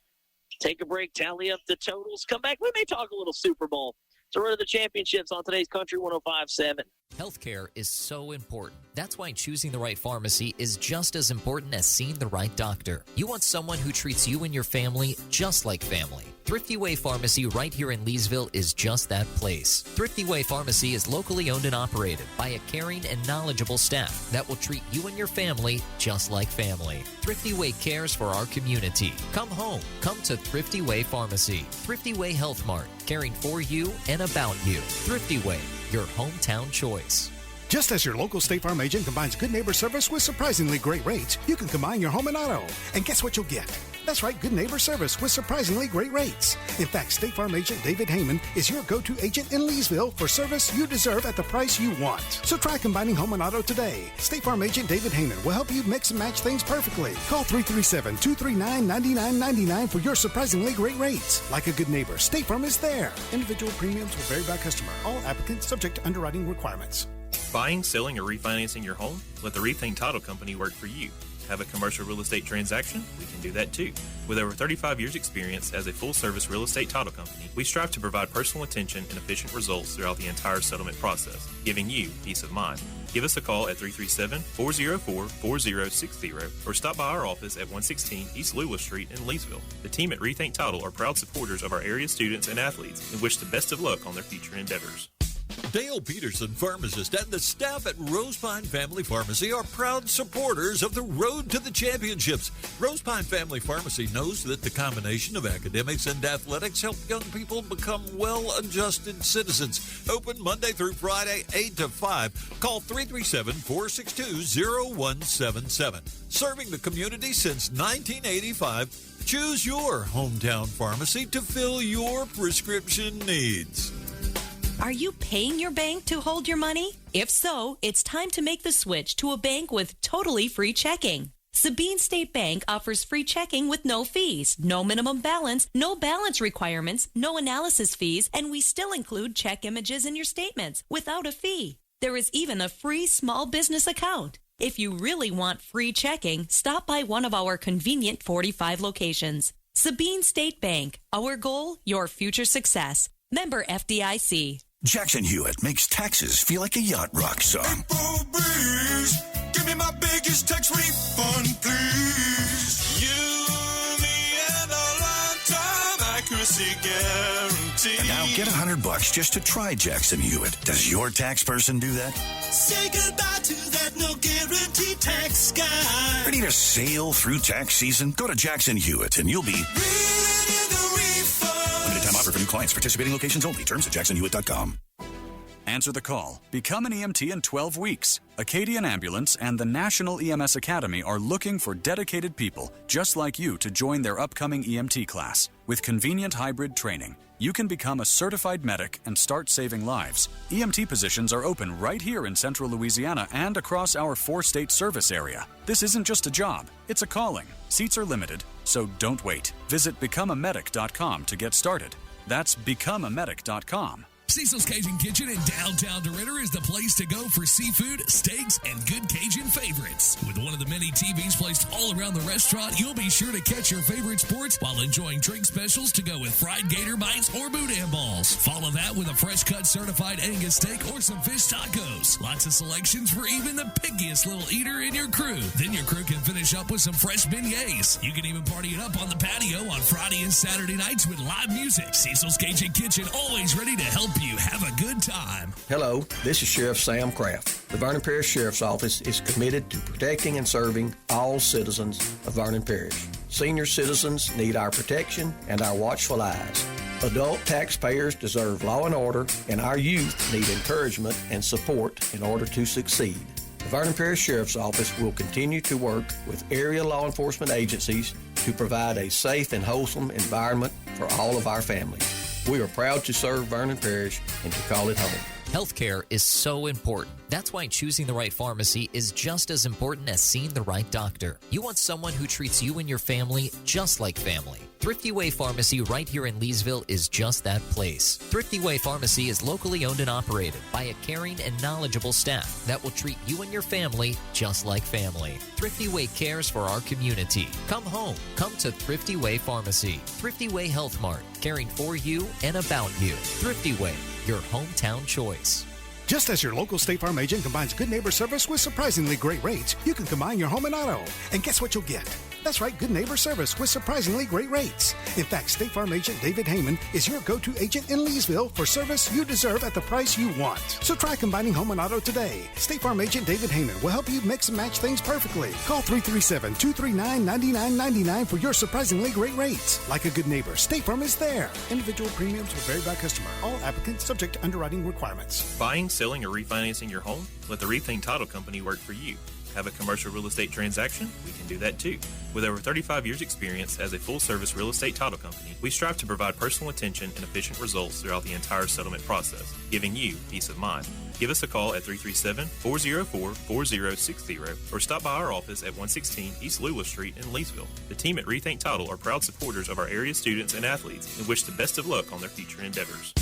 Speaker 1: Take a break, tally up the totals. Come back. We may talk a little Super Bowl. So we're to the championships on today's Country 105.7.
Speaker 7: Healthcare is so important. That's why choosing the right pharmacy is just as important as seeing the right doctor. You want someone who treats you and your family just like family. Thrifty Way Pharmacy right here in Leesville is just that place. Thrifty Way Pharmacy is locally owned and operated by a caring and knowledgeable staff that will treat you and your family just like family. Thrifty Way cares for our community. Come home. Come to Thrifty Way Pharmacy. Thrifty Way Health Mart, caring for you and about you. Thrifty Way, your hometown choice.
Speaker 8: Just as your local State Farm agent combines good neighbor service with surprisingly great rates, you can combine your home and auto. And guess what you'll get? That's right, good neighbor service with surprisingly great rates. In fact, State Farm agent David Heyman is your go-to agent in Leesville for service you deserve at the price you want. So try combining home and auto today. State Farm agent David Heyman will help you mix and match things perfectly. Call 337-239-9999 for your surprisingly great rates. Like a good neighbor, State Farm is there. Individual premiums will vary by customer. All applicants subject to underwriting requirements.
Speaker 9: Buying, selling, or refinancing your home? Let the Rethink Title Company work for you. Have a commercial real estate transaction? We can do that too. With over 35 years experience as a full-service real estate title company, we strive to provide personal attention and efficient results throughout the entire settlement process, giving you peace of mind. Give us a call at 337-404-4060 or stop by our office at 116 East Lewis Street in Leesville. The team at Rethink Title are proud supporters of our area students and athletes and wish the best of luck on their future endeavors.
Speaker 10: Dale Peterson, pharmacist, and the staff at Rosepine Family Pharmacy are proud supporters of the Road to the Championships. Rosepine Family Pharmacy knows that the combination of academics and athletics help young people become well-adjusted citizens. Open Monday through Friday, 8 to 5. Call 337-462-0177. Serving the community since 1985, choose your hometown pharmacy to fill your prescription needs.
Speaker 11: Are you paying your bank to hold your money? If so, it's time to make the switch to a bank with totally free checking. Sabine State Bank offers free checking with no fees, no minimum balance, no balance requirements, no analysis fees, and we still include check images in your statements without a fee. There is even a free small business account. If you really want free checking, stop by one of our convenient 45 locations. Sabine State Bank. Our goal, your future success. Member FDIC.
Speaker 12: Jackson Hewitt makes taxes feel like a yacht rock song.
Speaker 4: April Breeze, give me my biggest tax refund, please. You, me, and a lifetime accuracy guarantee.
Speaker 12: And now get $100 just to try Jackson Hewitt. Does your tax person do that?
Speaker 4: Say goodbye to that no guarantee tax guy.
Speaker 12: Ready to sail through tax season? Go to Jackson Hewitt and you'll be
Speaker 4: Ready the refund.
Speaker 12: limited time offer for new clients. Participating locations only. Terms at jacksonhewitt.com.
Speaker 3: Answer the call. Become an EMT in 12 weeks. Acadian Ambulance and the National EMS Academy are looking for dedicated people just like you to join their upcoming EMT class. With convenient hybrid training, you can become a certified medic and start saving lives. EMT positions are open right here in central Louisiana and across our 4-state service area. This isn't just a job, it's a calling. Seats are limited, so don't wait. Visit becomeamedic.com to get started. That's becomeamedic.com.
Speaker 5: Cecil's Cajun Kitchen in downtown DeRidder is the place to go for seafood, steaks, and good Cajun favorites. With one of the many TVs placed all around the restaurant, you'll be sure to catch your favorite sports while enjoying drink specials to go with fried gator bites or boudin balls. Follow that with a fresh-cut certified Angus steak or some fish tacos. Lots of selections for even the pickiest little eater in your crew. Then your crew can finish up with some fresh beignets. You can even party it up on the patio on Friday and Saturday nights with live music. Cecil's Cajun Kitchen, always ready to help you have a good time.
Speaker 6: Hello, this is Sheriff Sam Kraft. The Vernon Parish Sheriff's Office is committed to protecting and serving all citizens of Vernon Parish. Senior citizens need our protection and our watchful eyes. Adult taxpayers deserve law and order, and our youth need encouragement and support in order to succeed. The Vernon Parish Sheriff's Office will continue to work with area law enforcement agencies to provide a safe and wholesome environment for all of our families. We are proud to serve Vernon Parish and to call it home.
Speaker 7: Healthcare is so important. That's why choosing the right pharmacy is just as important as seeing the right doctor. You want someone who treats you and your family just like family. Thrifty Way Pharmacy right here in Leesville is just that place. Thrifty Way Pharmacy is locally owned and operated by a caring and knowledgeable staff that will treat you and your family just like family. Thrifty Way cares for our community. Come home. Come to Thrifty Way Pharmacy. Thrifty Way Health Mart, caring for you and about you. Thrifty Way, your hometown choice.
Speaker 8: Just as your local State Farm agent combines good neighbor service with surprisingly great rates, you can combine your home and auto. And guess what you'll get? That's right, good neighbor service with surprisingly great rates. In fact, State Farm agent David Heyman is your go-to agent in Leesville for service you deserve at the price you want. So try combining home and auto today. State Farm agent David Heyman will help you mix and match things perfectly. Call 337-239-9999 for your surprisingly great rates. Like a good neighbor, State Farm is there. Individual premiums will vary by customer. All applicants subject to underwriting requirements.
Speaker 9: Buying, selling, or refinancing your home? Let the Rethink Title Company work for you. Have a commercial real estate transaction? We can do that too. With over 35 years experience as a full-service real estate title company, we strive to provide personal attention and efficient results throughout the entire settlement process, giving you peace of mind. Give us a call at 337-404-4060 or stop by our office at 116 East Lula Street in Leesville. The team at Rethink Title are proud supporters of our area students and athletes and wish the best of luck on their future endeavors.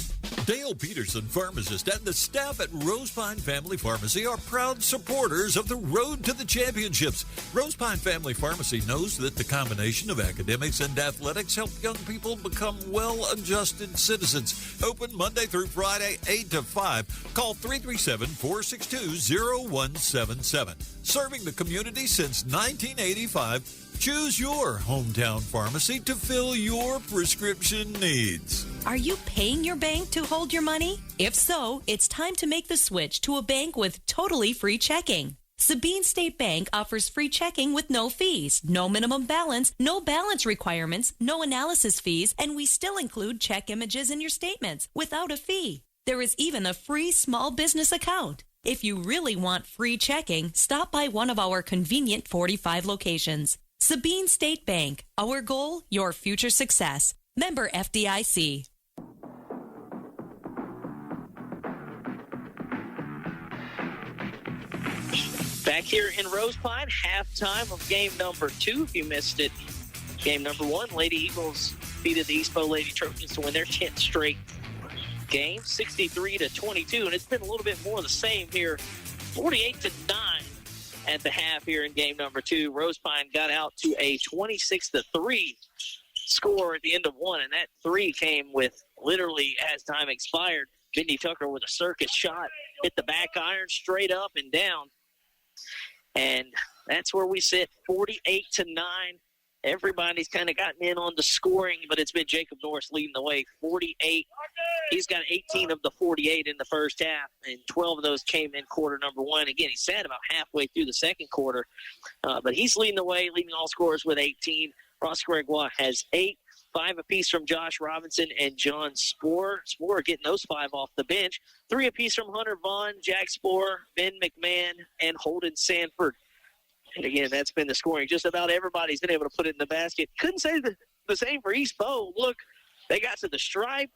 Speaker 10: Dale Peterson, pharmacist, and the staff at Rosepine Family Pharmacy are proud supporters of the Road to the Championships. Rosepine Family Pharmacy knows that the combination of academics and athletics help young people become well-adjusted citizens. Open Monday through Friday, 8 to 5. Call 337-462-0177. Serving the community since 1985, choose your hometown pharmacy to fill your prescription needs.
Speaker 11: Are you paying your bank to hold your money? If so, it's time to make the switch to a bank with totally free checking. Sabine State Bank offers free checking with no fees, no minimum balance, no balance requirements, no analysis fees, and we still include check images in your statements without a fee. There is even a free small business account. If you really want free checking, stop by one of our convenient 45 locations. Sabine State Bank. Our goal, your future success. Member FDIC.
Speaker 1: Back here in Rosepine, halftime of game number 2. If you missed it, game number 1, Lady Eagles defeated the East Beau Lady Trojans to win their 10th straight game, 63-22. And it's been a little bit more of the same here, 48-9 at the half here in game number 2. Rosepine got out to a 26-3 score at the end of 1, and that 3 came with literally as time expired. Mindy Tucker with a circus shot, hit the back iron straight up and down. And that's where we sit, 48-9. Everybody's kind of gotten in on the scoring, but it's been Jacob Norris leading the way, 48. He's got 18 of the 48 in the first half, and 12 of those came in quarter number 1. Again, he sat about halfway through the second quarter, but he's leading the way, leading all scorers with 18. Ross Gregoire has 8, 5 apiece from Josh Robinson and John Sporer. Sporer getting those 5 off the bench. 3 apiece from Hunter Vaughn, Jack Sporer, Ben McMahon, and Holden Sanford. And again, that's been the scoring. Just about everybody's been able to put it in the basket. Couldn't say the same for East Beau. Look, they got to the stripe.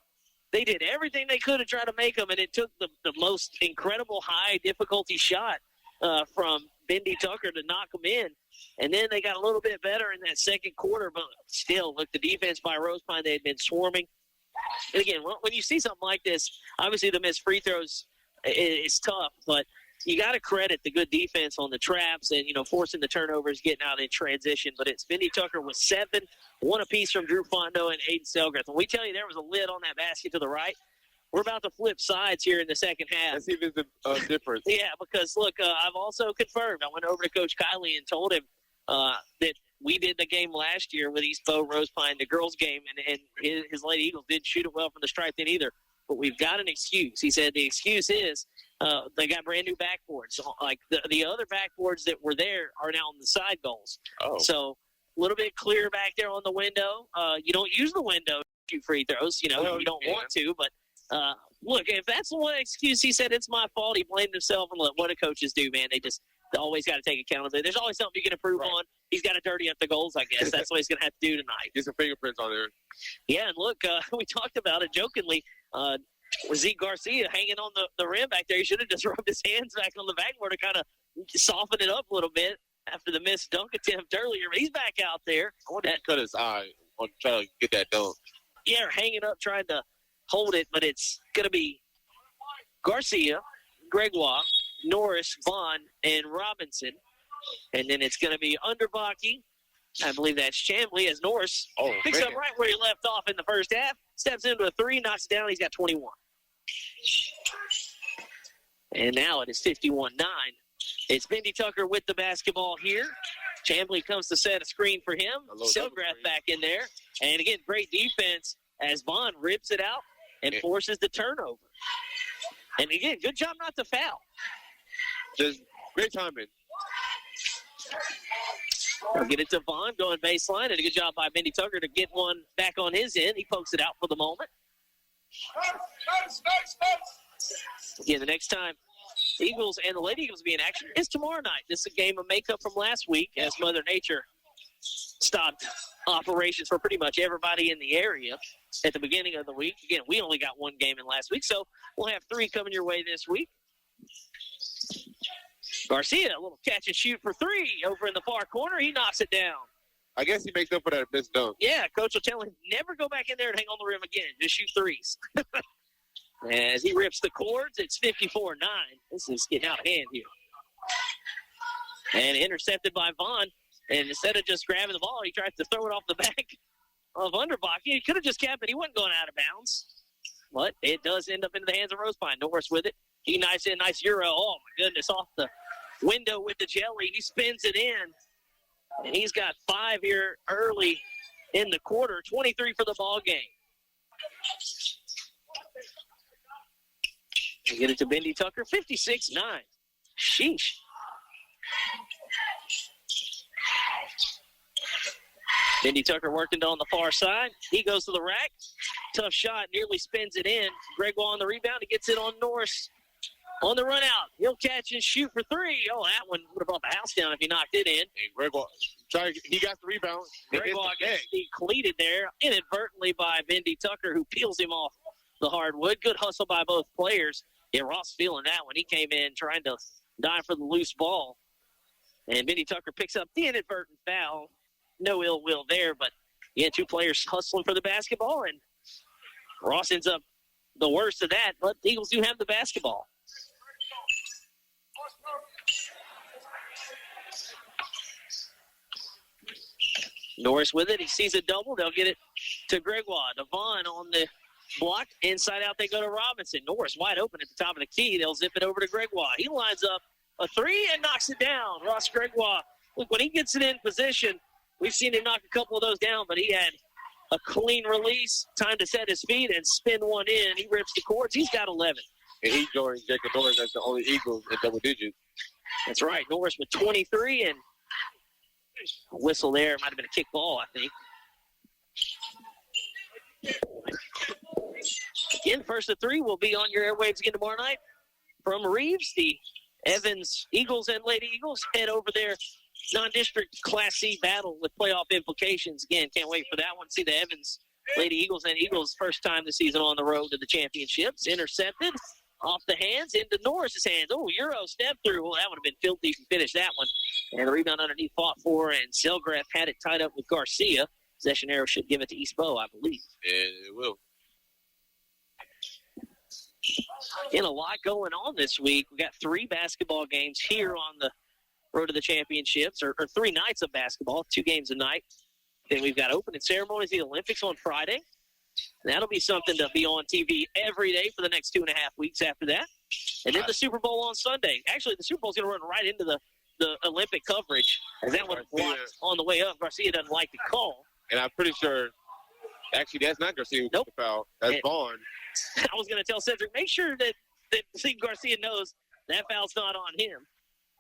Speaker 1: They did everything they could to try to make them, and it took the most incredible high difficulty shot from Mindy Tucker to knock them in. And then they got a little bit better in that second quarter, but still, look, the defense by Rosepine, they had been swarming. And again, when you see something like this, obviously the missed free throws is tough, but you got to credit the good defense on the traps and, forcing the turnovers, getting out in transition. But it's Mindy Tucker with 7, 1 apiece from Drew Fondo and Aiden Selgreth. When we tell you there was a lid on that basket to the right, we're about to flip sides here in the second half.
Speaker 2: Let's see if it's a difference.
Speaker 1: Yeah, because, look, I've also confirmed. I went over to Coach Kiley and told him that we did the game last year with East Beau, Rosepine, the girls game, and his Lady Eagles didn't shoot it well from the stripe then either. but we've got an excuse. He said the excuse is they got brand new backboards. Like the other backboards that were there are now on the side goals.
Speaker 2: Oh.
Speaker 1: So a little bit clear back there on the window. You don't use the window to shoot free throws. You know, you don't want to. But look, if that's the one excuse, he said it's my fault. He blamed himself. And look, what do coaches do, man? They always got to take accountability. There's always something you can improve on. He's got to dirty up the goals, I guess. That's what he's going to have to do tonight.
Speaker 2: Get some fingerprints on there.
Speaker 1: Yeah, and look, we talked about it jokingly. With Zeke Garcia hanging on the rim back there, he should have just rubbed his hands back on the backboard to kind of soften it up a little bit after the missed dunk attempt earlier. But he's back out there.
Speaker 2: I wonder if he cut his eye on trying to get that dunk.
Speaker 1: Yeah, hanging up, trying to hold it, but it's going to be Garcia, Gregoire, Norris, Vaughn, and Robinson. And then it's going to be Underbaki. I believe that's Chambly as Norris picks up right where he left off in the first half. Steps into a three, knocks it down. He's got 21. And now it is 51-9. It's Bendy Tucker with the basketball here. Chambly comes to set a screen for him. Silgrath back in there. And again, great defense as Vaughn rips it out and forces the turnover. And again, good job not to foul.
Speaker 2: Just great timing.
Speaker 1: I'll get it to Vaughn going baseline, and a good job by Bendy Tucker to get one back on his end. He pokes it out for the moment. Again, the next time the Eagles and the Lady Eagles will be in action is tomorrow night. This is a game of makeup from last week as Mother Nature stopped operations for pretty much everybody in the area at the beginning of the week. Again, we only got one game in last week, so we'll have 3 coming your way this week. Garcia, a little catch and shoot for 3 over in the far corner. He knocks it down.
Speaker 2: I guess he makes up for that missed dunk.
Speaker 1: Yeah, coach will tell him never go back in there and hang on the rim again. Just shoot threes. As he rips the cords, it's 54-9. This is getting out of hand here. And intercepted by Vaughn. And instead of just grabbing the ball, he tries to throw it off the back of Underbach. He could have just kept it. He wasn't going out of bounds. But it does end up into the hands of Rosepine. Norris with it. He nice Euro. Oh, my goodness, off the window with the jelly. He spins it in. And he's got 5 here early in the quarter. 23 for the ball game. We get it to Bendy Tucker. 56-9. Sheesh. Bendy Tucker working on the far side. He goes to the rack. Tough shot. Nearly spins it in. Gregoire on the rebound. He gets it on Norris. On the run out. He'll catch and shoot for 3. Oh, that one would have brought the house down if he knocked it in.
Speaker 2: And Gregoire, he got the rebound.
Speaker 1: Gregoire gets cleated there inadvertently by Bendy Tucker, who peels him off the hardwood. Good hustle by both players. Yeah, Ross feeling that when he came in trying to dive for the loose ball. And Bendy Tucker picks up the inadvertent foul. No ill will there, but yeah, 2 players hustling for the basketball, and Ross ends up the worst of that, but the Eagles do have the basketball. Norris with it. He sees a double. They'll get it to Gregoire. Devon on the block. Inside out they go to Robinson. Norris wide open at the top of the key. They'll zip it over to Gregoire. He lines up a 3 and knocks it down. Ross Gregoire, look, when he gets it in position, we've seen him knock a couple of those down, but he had a clean release, time to set his feet and spin one in. He rips the cords. He's got 11.
Speaker 2: And he joined Jacob Norris as the only Eagles in double digits.
Speaker 1: That's right. Norris with 23, and a whistle there. Might have been a kick ball, I think. Again, first of 3 will be on your airwaves again tomorrow night. From Reeves, the Evans Eagles and Lady Eagles head over their non-district Class C battle with playoff implications. Again, can't wait for that one. See the Evans Lady Eagles and Eagles first time this season on the road to the championships. Intercepted off the hands into Norris's hands. Oh, Euro step through. Well, that would have been filthy if he finished that one. And the rebound underneath fought for, and Selgrath had it tied up with Garcia. Possession arrow should give it to East Beau, I believe.
Speaker 2: Yeah, it will.
Speaker 1: And a lot going on this week. We got 3 basketball games here on the road to the championships, or 3 nights of basketball, 2 games a night. Then we've got opening ceremonies, the Olympics on Friday. And that'll be something to be on TV every day for the next 2.5 weeks after that. And then the Super Bowl on Sunday. Actually, the Super Bowl's going to run right into the Olympic coverage, as that one blocked on the way up. Garcia doesn't like the call.
Speaker 2: And I'm pretty sure Actually, that's not Garcia who
Speaker 1: Nope.
Speaker 2: took the foul. That's Vaughn.
Speaker 1: I was going to tell Cedric, make sure that Zeke Garcia knows that foul's not on him.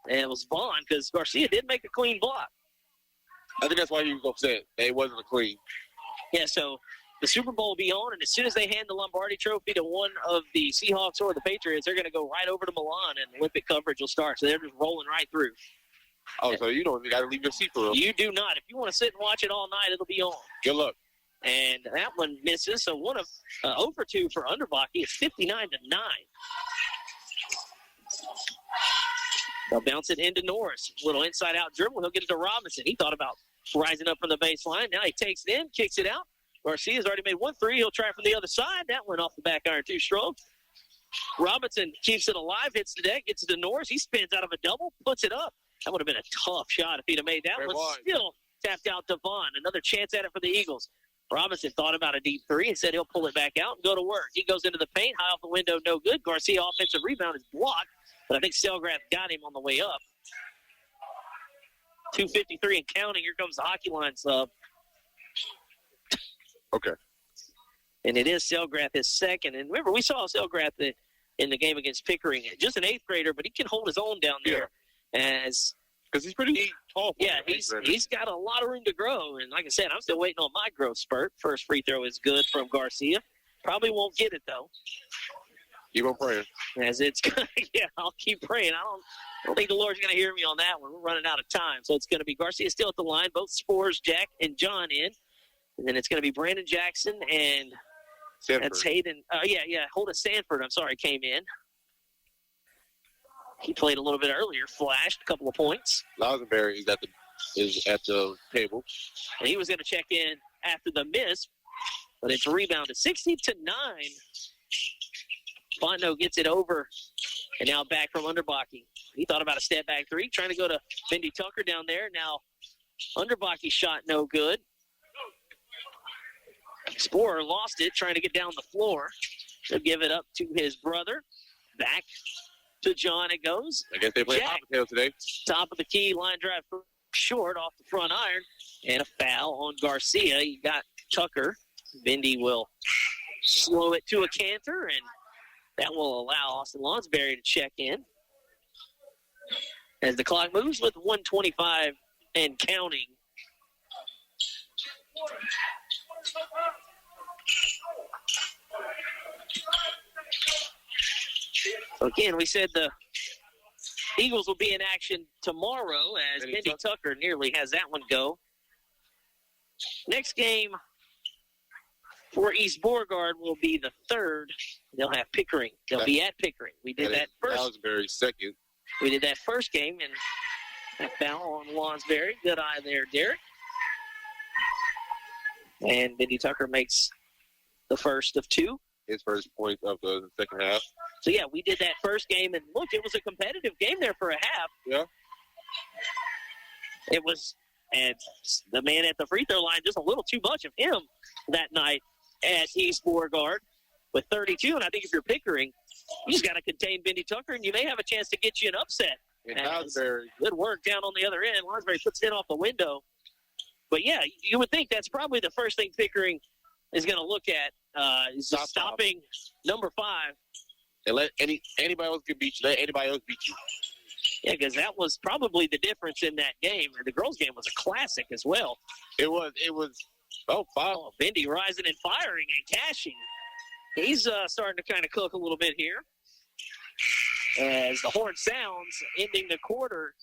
Speaker 1: And it was Vaughn because Garcia did make a clean block.
Speaker 2: I think that's why he was upset. That it wasn't a clean.
Speaker 1: Yeah, so the Super Bowl will be on, and as soon as they hand the Lombardi Trophy to one of the Seahawks or the Patriots, they're going to go right over to Milan, and Olympic coverage will start. So they're just rolling right through.
Speaker 2: Oh, so you don't got to leave your seat for real.
Speaker 1: You do not. If you want to sit and watch it all night, it'll be on.
Speaker 2: Good luck.
Speaker 1: And that one misses. So one of 0 for 2 for Underbaki. It's 59-9. They'll bounce it into Norris. Little inside-out dribble. He'll get it to Robinson. He thought about rising up from the baseline. Now he takes it in, kicks it out. Garcia's already made 1 3. He'll try from the other side. That went off the back iron too strong. Robinson keeps it alive, hits the deck, gets it to Norris. He spins out of a double, puts it up. That would have been a tough shot if he'd have made that one. Still tapped out to Vaughn. Another chance at it for the Eagles. Robinson thought about a deep 3 and said he'll pull it back out and go to work. He goes into the paint, high off the window, no good. Garcia offensive rebound is blocked, but I think Selgrath got him on the way up. 2:53 and counting. Here comes the hockey line sub.
Speaker 2: Okay.
Speaker 1: And it is Selgrath, his second. And remember, we saw Selgrath in the game against Pickering. Just an 8th grader, but he can hold his own down there.
Speaker 2: Because he's pretty tall.
Speaker 1: Yeah, he's got a lot of room to grow. And like I said, I'm still waiting on my growth spurt. First free throw is good from Garcia. Probably won't get it, though.
Speaker 2: Keep on praying.
Speaker 1: As it's yeah, I'll keep praying. I don't think the Lord's going to hear me on that one. We're running out of time. So it's going to be Garcia still at the line. Both Spores, Jack, and John in. And then it's going to be Brandon Jackson and
Speaker 2: Sanford.
Speaker 1: That's Hayden. Holden Sanford, came in. He played a little bit earlier, flashed a couple of points.
Speaker 2: Lausenberry is at the table.
Speaker 1: And he was going to check in after the miss, but it's rebounded 60-9. Fontenot gets it over, and now back from Underbaki. He thought about a step back 3, trying to go to Bendy Tucker down there. Now Underbaki's shot no good. Sporer lost it, trying to get down the floor. He'll give it up to his brother. Back to John it goes.
Speaker 2: I guess they play Hoppertail today.
Speaker 1: Top of the key, line drive short off the front iron. And a foul on Garcia. You got Tucker. Bendy will slow it to a canter, and that will allow Austin Lonsberry to check in. As the clock moves with 1:25 and counting. So again, we said the Eagles will be in action tomorrow as Bendy Tucker nearly has that one go. Next game for East Beauregard will be the 3rd. They'll have Pickering. They'll be at Pickering. We did that first.
Speaker 2: Lonsberry second.
Speaker 1: We did that first game, and that foul on Lonsberry. Good eye there, Derek. And Bendy Tucker makes the first of 2.
Speaker 2: His first point of the second half.
Speaker 1: So, yeah, we did that first game, and look, it was a competitive game there for a half.
Speaker 2: Yeah.
Speaker 1: It was, and the man at the free throw line, just a little too much of him that night at East Beauregard with 32. And I think if you're Pickering, you just got to contain Bendy Tucker, and you may have a chance to get you an upset.
Speaker 2: And Lonsberry.
Speaker 1: Good work down on the other end. Lonsberry puts it off the window. But, yeah, you would think that's probably the first thing Pickering is going to look at, is stopping number 5.
Speaker 2: And let anybody else can beat you. Let anybody else beat you.
Speaker 1: Yeah, because that was probably the difference in that game. And the girls' game was a classic as well.
Speaker 2: It was.
Speaker 1: Bendy rising and firing and cashing. He's starting to kind of cook a little bit here. As the horn sounds, ending the quarter,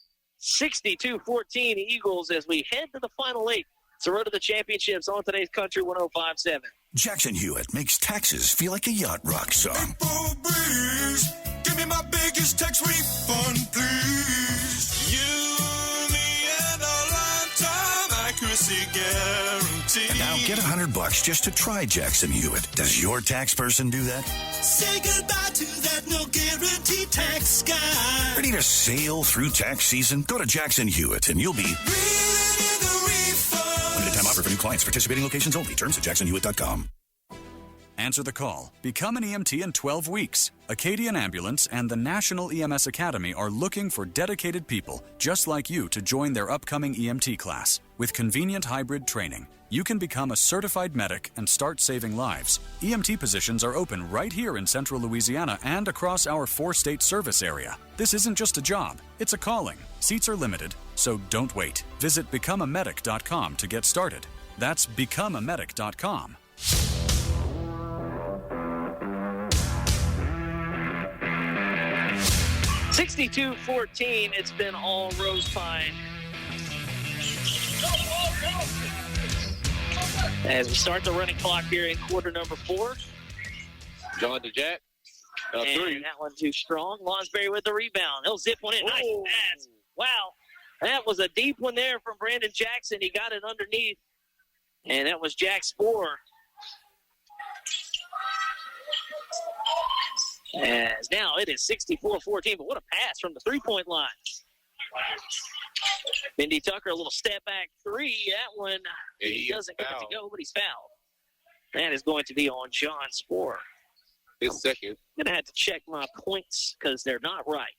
Speaker 1: 62-14 Eagles as we head to the final 8. It's the road to the championships on today's Country 105.7.
Speaker 12: Jackson Hewitt makes taxes feel like a yacht rock song.
Speaker 4: April breeze, give me my biggest tax refund, please. You, me, and a lifetime accuracy guarantee.
Speaker 12: And now get $100 just to try Jackson Hewitt. Does your tax person do that?
Speaker 4: Say goodbye to that no guarantee tax guy.
Speaker 12: Ready to sail through tax season? Go to Jackson Hewitt and you'll be... Limited time offer for new clients. Participating locations only. Terms at jacksonhewitt.com.
Speaker 3: Answer the call. Become an EMT in 12 weeks. Acadian Ambulance and the National EMS Academy are looking for dedicated people just like you to join their upcoming EMT class with convenient hybrid training. you can become a certified medic and start saving lives. EMT positions are open right here in central Louisiana and across our 4-state service area. This isn't just a job, it's a calling. Seats are limited, so don't wait. Visit becomeamedic.com to get started. That's becomeamedic.com.
Speaker 1: 62-14, it's been all Rosepine. As we start the running clock here in quarter number 4.
Speaker 2: John to Jack.
Speaker 1: And
Speaker 2: 3.
Speaker 1: that one too strong. Lonsberry with the rebound. He'll zip one in. Nice pass. Wow. That was a deep one there from Brandon Jackson. He got it underneath. And that was Jack Sporer. As now it is 64-14, but what a pass from the three-point line. Mindy Tucker, a little step back 3. That one, he doesn't get it to go, but he's fouled. That is going to be on John Sporer.
Speaker 2: His second.
Speaker 1: I'm going to have to check my points because they're not right.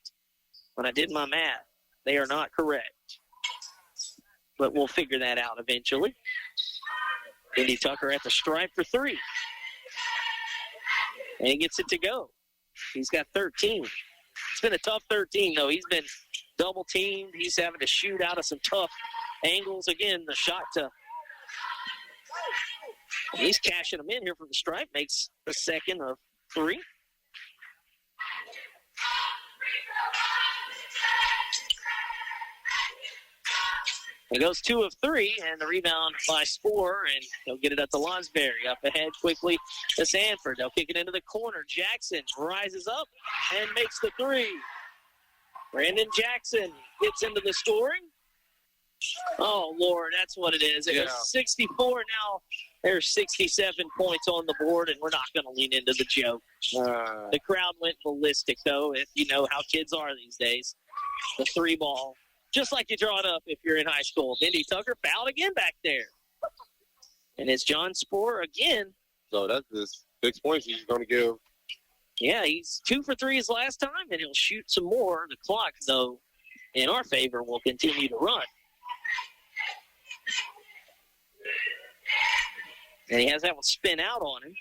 Speaker 1: When I did my math, they are not correct. But we'll figure that out eventually. Mindy Tucker at the stripe for 3. And he gets it to go. He's got 13. It's been a tough 13, though. He's been double-teamed. He's having to shoot out of some tough angles. Again, the shot to... He's cashing them in here from the stripe. Makes the second of 3. It goes 2 of 3, and the rebound by Sporer, and he'll get it up to Lonsberry. Up ahead quickly to Sanford. They'll kick it into the corner. Jackson rises up and makes the 3. Brandon Jackson gets into the scoring. Oh, Lord, that's what it is. It was 64. Now there's 67 points on the board, and we're not going to lean into the joke. The crowd went ballistic, though, if you know how kids are these days. The 3 ball. Just like you draw it up if you're in high school. Mindy Tucker fouled again back there. And it's John Sporer again.
Speaker 2: So that's just 6 points he's going to give.
Speaker 1: Yeah, he's 2 for 3 his last time, and he'll shoot some more. The clock, though, in our favor, will continue to run. And he has that one spin out on him.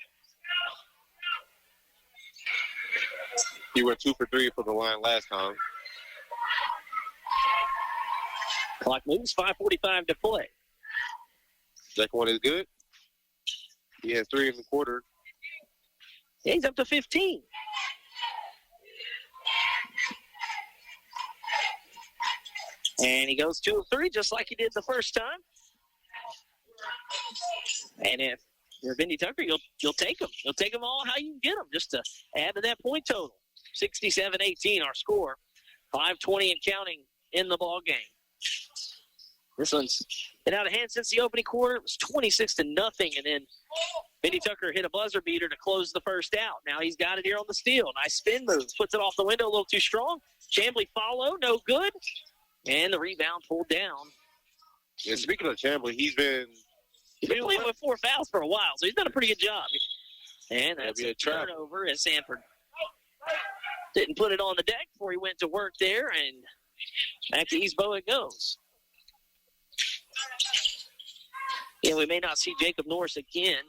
Speaker 2: He went 2 for 3 from the line last time.
Speaker 1: Clock moves, 5:45 to play.
Speaker 2: Second one is good. He has 3 in the quarter.
Speaker 1: Yeah, he's up to 15. And he goes 2 of 3 just like he did the first time. And if you're Mindy Tucker, you'll take them. You'll take them all how you can get them just to add to that point total. 67-18 our score. 5:20 and counting in the ball game. This one's been out of hand since the opening quarter. It was 26-0, and then Mindy Tucker hit a buzzer beater to close the first out. Now he's got it here on the steal. Nice spin move. Puts it off the window a little too strong. Chamblee follow, no good. And the rebound pulled down.
Speaker 2: Yeah, speaking of Chamblee, he's been
Speaker 1: playing with 4 fouls for a while, so he's done a pretty good job. And that's a turnover as Sanford didn't put it on the deck before he went to work there, and back to East Beau it goes. Yeah, we may not see Jacob Norris again.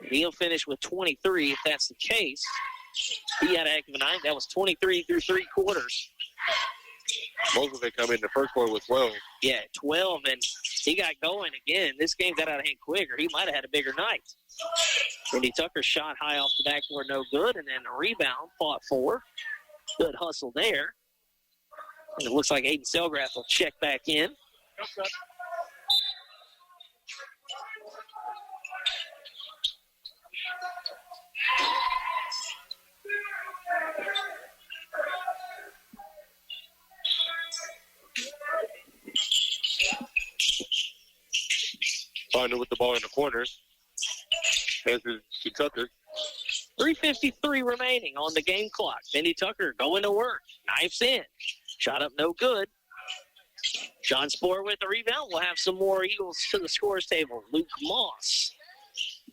Speaker 1: He'll finish with 23 if that's the case. He had a heck of a night. That was 23 through 3 quarters.
Speaker 2: Most of it come in the first quarter with 12.
Speaker 1: Yeah, 12, and he got going again. This game got out of hand quicker. He might have had a bigger night. Mindy Tucker shot high off the backboard, no good, and then a rebound, fought for. Good hustle there. And it looks like Aiden Selgrath will check back in.
Speaker 2: Finding with the ball in the corner. Passes to Tucker.
Speaker 1: 3:53 remaining on the game clock. Mindy Tucker going to work. Knifes in. Shot up no good. John Sporer with the rebound. We'll have some more Eagles to the scores table. Luke Moss.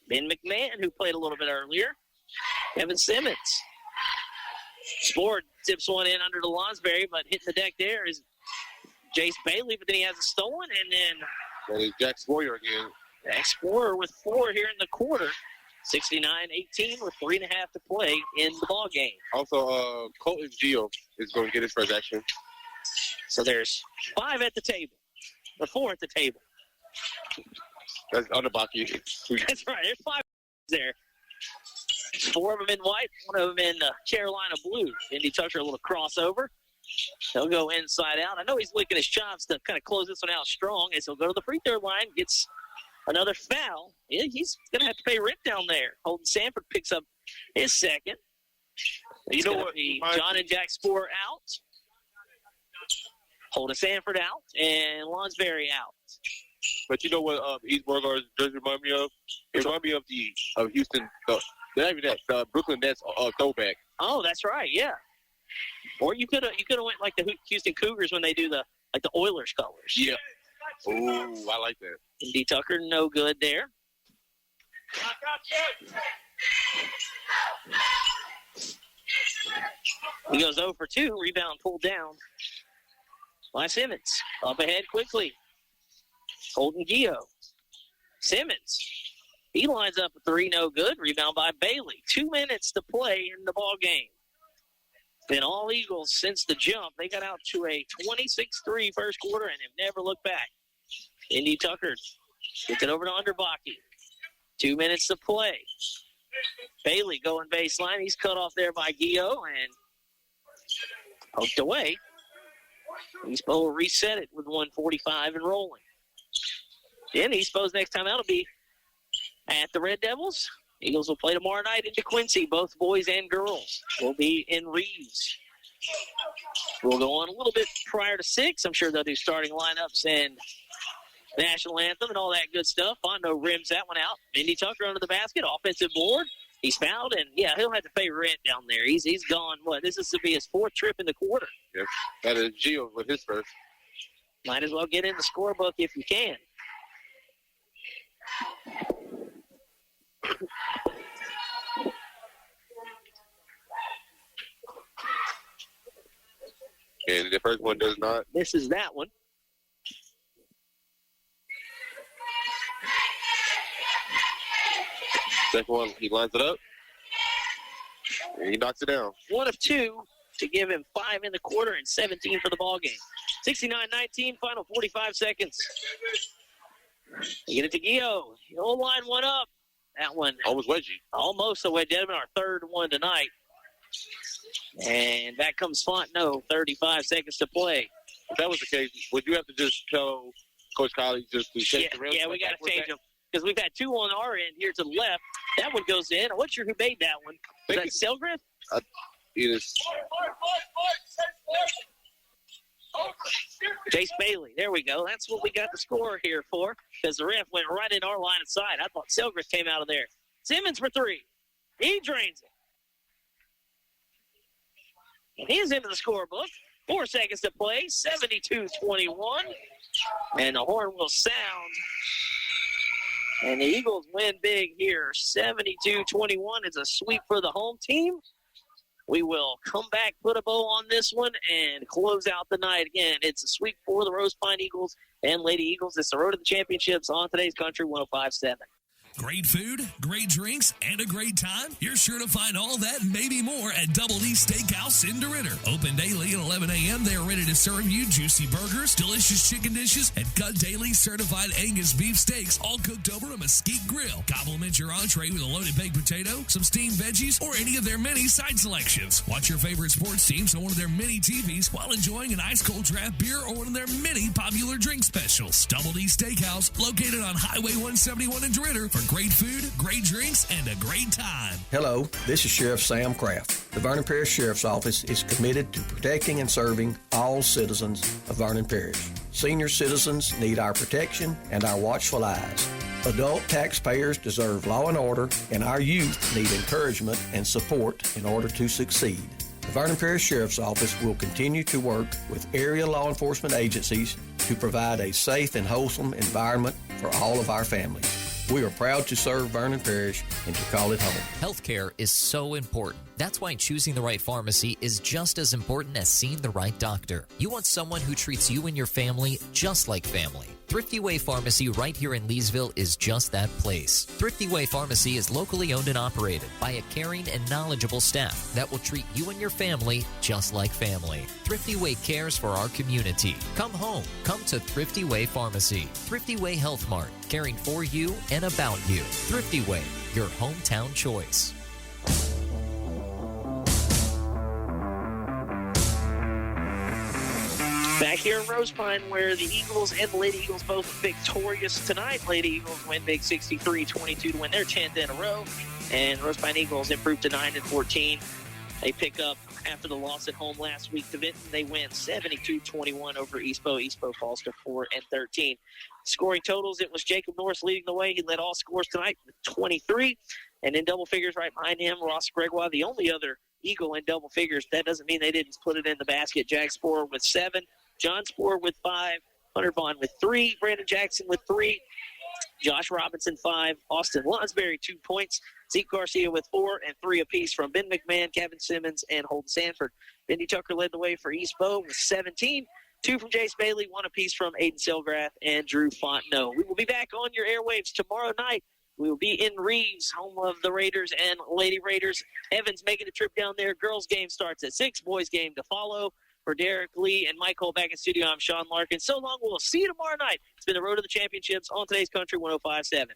Speaker 1: Ben McMahon, who played a little bit earlier. Evan Simmons. Sporer tips one in under the Lonsberry, but hitting the deck there is Jace Bailey, but then he has a stolen, and then
Speaker 2: That is Jack Spoyer again.
Speaker 1: Explorer with 4 here in the quarter. 69-18 with 3.5 to play in the ball game.
Speaker 2: Also, Colton Gio is going to get his first action.
Speaker 1: So there's 5 at the table, or 4 at the table.
Speaker 2: That's Underbaki.
Speaker 1: That's right. There's 5 there. 4 of them in white, 1 of them in Carolina blue. Indy Tucker a little crossover. He'll go inside out. I know he's licking his chops to kind of close this one out strong as he'll go to the free throw line, gets another foul. Yeah, he's going to have to pay rent down there. Holden Sanford picks up his second. You know what? John and Jack Spoor out. Holden Sanford out. And Lonsberry out.
Speaker 2: But you know what East Beauregard does remind me of? It reminds me of the Houston, not even that, the Brooklyn Nets throwback.
Speaker 1: Oh, that's right, yeah. Or you could have went like the Houston Cougars when they do the Oilers colors.
Speaker 2: Yeah. Ooh, I like that.
Speaker 1: Indy Tucker, no good there. He goes 0 for 2. Rebound pulled down by Simmons. Up ahead quickly. Colton Gio. Simmons. He lines up a 3, no good. Rebound by Bailey. 2 minutes to play in the ball game. Been all Eagles since the jump. They got out to a 26-3 first quarter and have never looked back. Indy Tucker gets it over to Underbaki. 2 minutes to play. Bailey going baseline. He's cut off there by Gio and poked away. East Bow will reset it with 1:45 and rolling. Then East Bow's next time out will be at the Red Devils. Eagles will play tomorrow night into Quincy. Both boys and girls will be in Reeves. We'll go on a little bit prior to 6. I'm sure they'll do starting lineups and national anthem and all that good stuff. Bondo rims that one out. Indy Tucker under the basket. Offensive board. He's fouled, and, yeah, he'll have to pay rent down there. He's gone, this is to be his 4th trip in the quarter.
Speaker 2: Yep. That is Gio with his first.
Speaker 1: Might as well get in the scorebook if you can.
Speaker 2: And the first one does not.
Speaker 1: This is that one.
Speaker 2: Second one, he lines it up. And he knocks it down.
Speaker 1: 1 of 2 to give him 5 in the quarter and 17 for the ball game. 69-19, final 45 seconds. They get it to Gio. He'll line one up. That one.
Speaker 2: Almost wedgie.
Speaker 1: Almost a wedge. Our 3rd one tonight. And back comes Fontenot. 35 seconds to play.
Speaker 2: If that was the case, would you have to just tell Coach Colley just to shake the rim?
Speaker 1: Yeah, we got to change them. Because we've had 2 on our end here to the left. That one goes in. I'm not sure who made that one. Is that Selgren?
Speaker 2: It is.
Speaker 1: Jace Bailey. There we go. That's what we got the score here for. Because the ref went right in our line of sight. I thought Selgren came out of there. Simmons for 3. He drains it. And he's into the scorebook. 4 seconds to play. 72-21. And the horn will sound. And the Eagles win big here. 72-21. It's a sweep for the home team. We will come back, put a bow on this one, and close out the night. Again, it's a sweep for the Rosepine Eagles and Lady Eagles. It's the Road to the Championships on today's Country 105.7.
Speaker 5: Great food, great drinks, and a great time? You're sure to find all that and maybe more at Double D Steakhouse in DeRidder. Open daily at 11 a.m. They are ready to serve you juicy burgers, delicious chicken dishes, and cut daily certified Angus beef steaks, all cooked over a mesquite grill. Complement your entree with a loaded baked potato, some steamed veggies, or any of their many side selections. Watch your favorite sports teams on one of their mini TVs while enjoying an ice-cold draft beer or one of their many popular drink specials. Double D Steakhouse, located on Highway 171 in DeRidder, for great food, great drinks, and a great time.
Speaker 6: Hello, this is Sheriff Sam Kraft. The Vernon Parish Sheriff's Office is committed to protecting and serving all citizens of Vernon Parish. Senior citizens need our protection and our watchful eyes. Adult taxpayers deserve law and order, and our youth need encouragement and support in order to succeed. The Vernon Parish Sheriff's Office will continue to work with area law enforcement agencies to provide a safe and wholesome environment for all of our families. We are proud to serve Vernon Parish and to call it home.
Speaker 7: Healthcare is so important. That's why choosing the right pharmacy is just as important as seeing the right doctor. You want someone who treats you and your family just like family. Thrifty Way Pharmacy right here in Leesville is just that place. Thrifty Way Pharmacy is locally owned and operated by a caring and knowledgeable staff that will treat you and your family just like family. Thrifty Way cares for our community. Come home. Come to Thrifty Way Pharmacy. Thrifty Way Health Mart, caring for you and about you. Thrifty Way, your hometown choice.
Speaker 1: Back here in Rosepine, where the Eagles and the Lady Eagles both victorious tonight. Lady Eagles win big 63-22 to win their 10th in a row. And Rosepine Eagles improved to 9-14. They pick up after the loss at home last week to Vinton. They win 72-21 over East Beau. East Beau falls to 4-13. Scoring totals, it was Jacob Norris leading the way. He led all scores tonight with 23. And in double figures right behind him, Ross Gregoire, the only other Eagle in double figures. That doesn't mean they didn't put it in the basket. Jack Sporer with 7. John Sporer with 5. Hunter Vaughn with 3. Brandon Jackson with 3. Josh Robinson 5. Austin Lonsberry 2 points. Zeke Garcia with 4 and 3 apiece from Ben McMahon, Kevin Simmons, and Holden Sanford. Bendy Tucker led the way for East Beau with 17. 2 from Jace Bailey, 1 apiece from Aiden Selgrath and Drew Fontenot. We will be back on your airwaves tomorrow night. We will be in Reeves, home of the Raiders and Lady Raiders. Evans making a trip down there. Girls game starts at 6. Boys game to follow. For Derrick Lee and Michael back in studio, I'm Sean Larkin. So long. We'll see you tomorrow night. It's been the Road to the Championships on today's Country 105.7.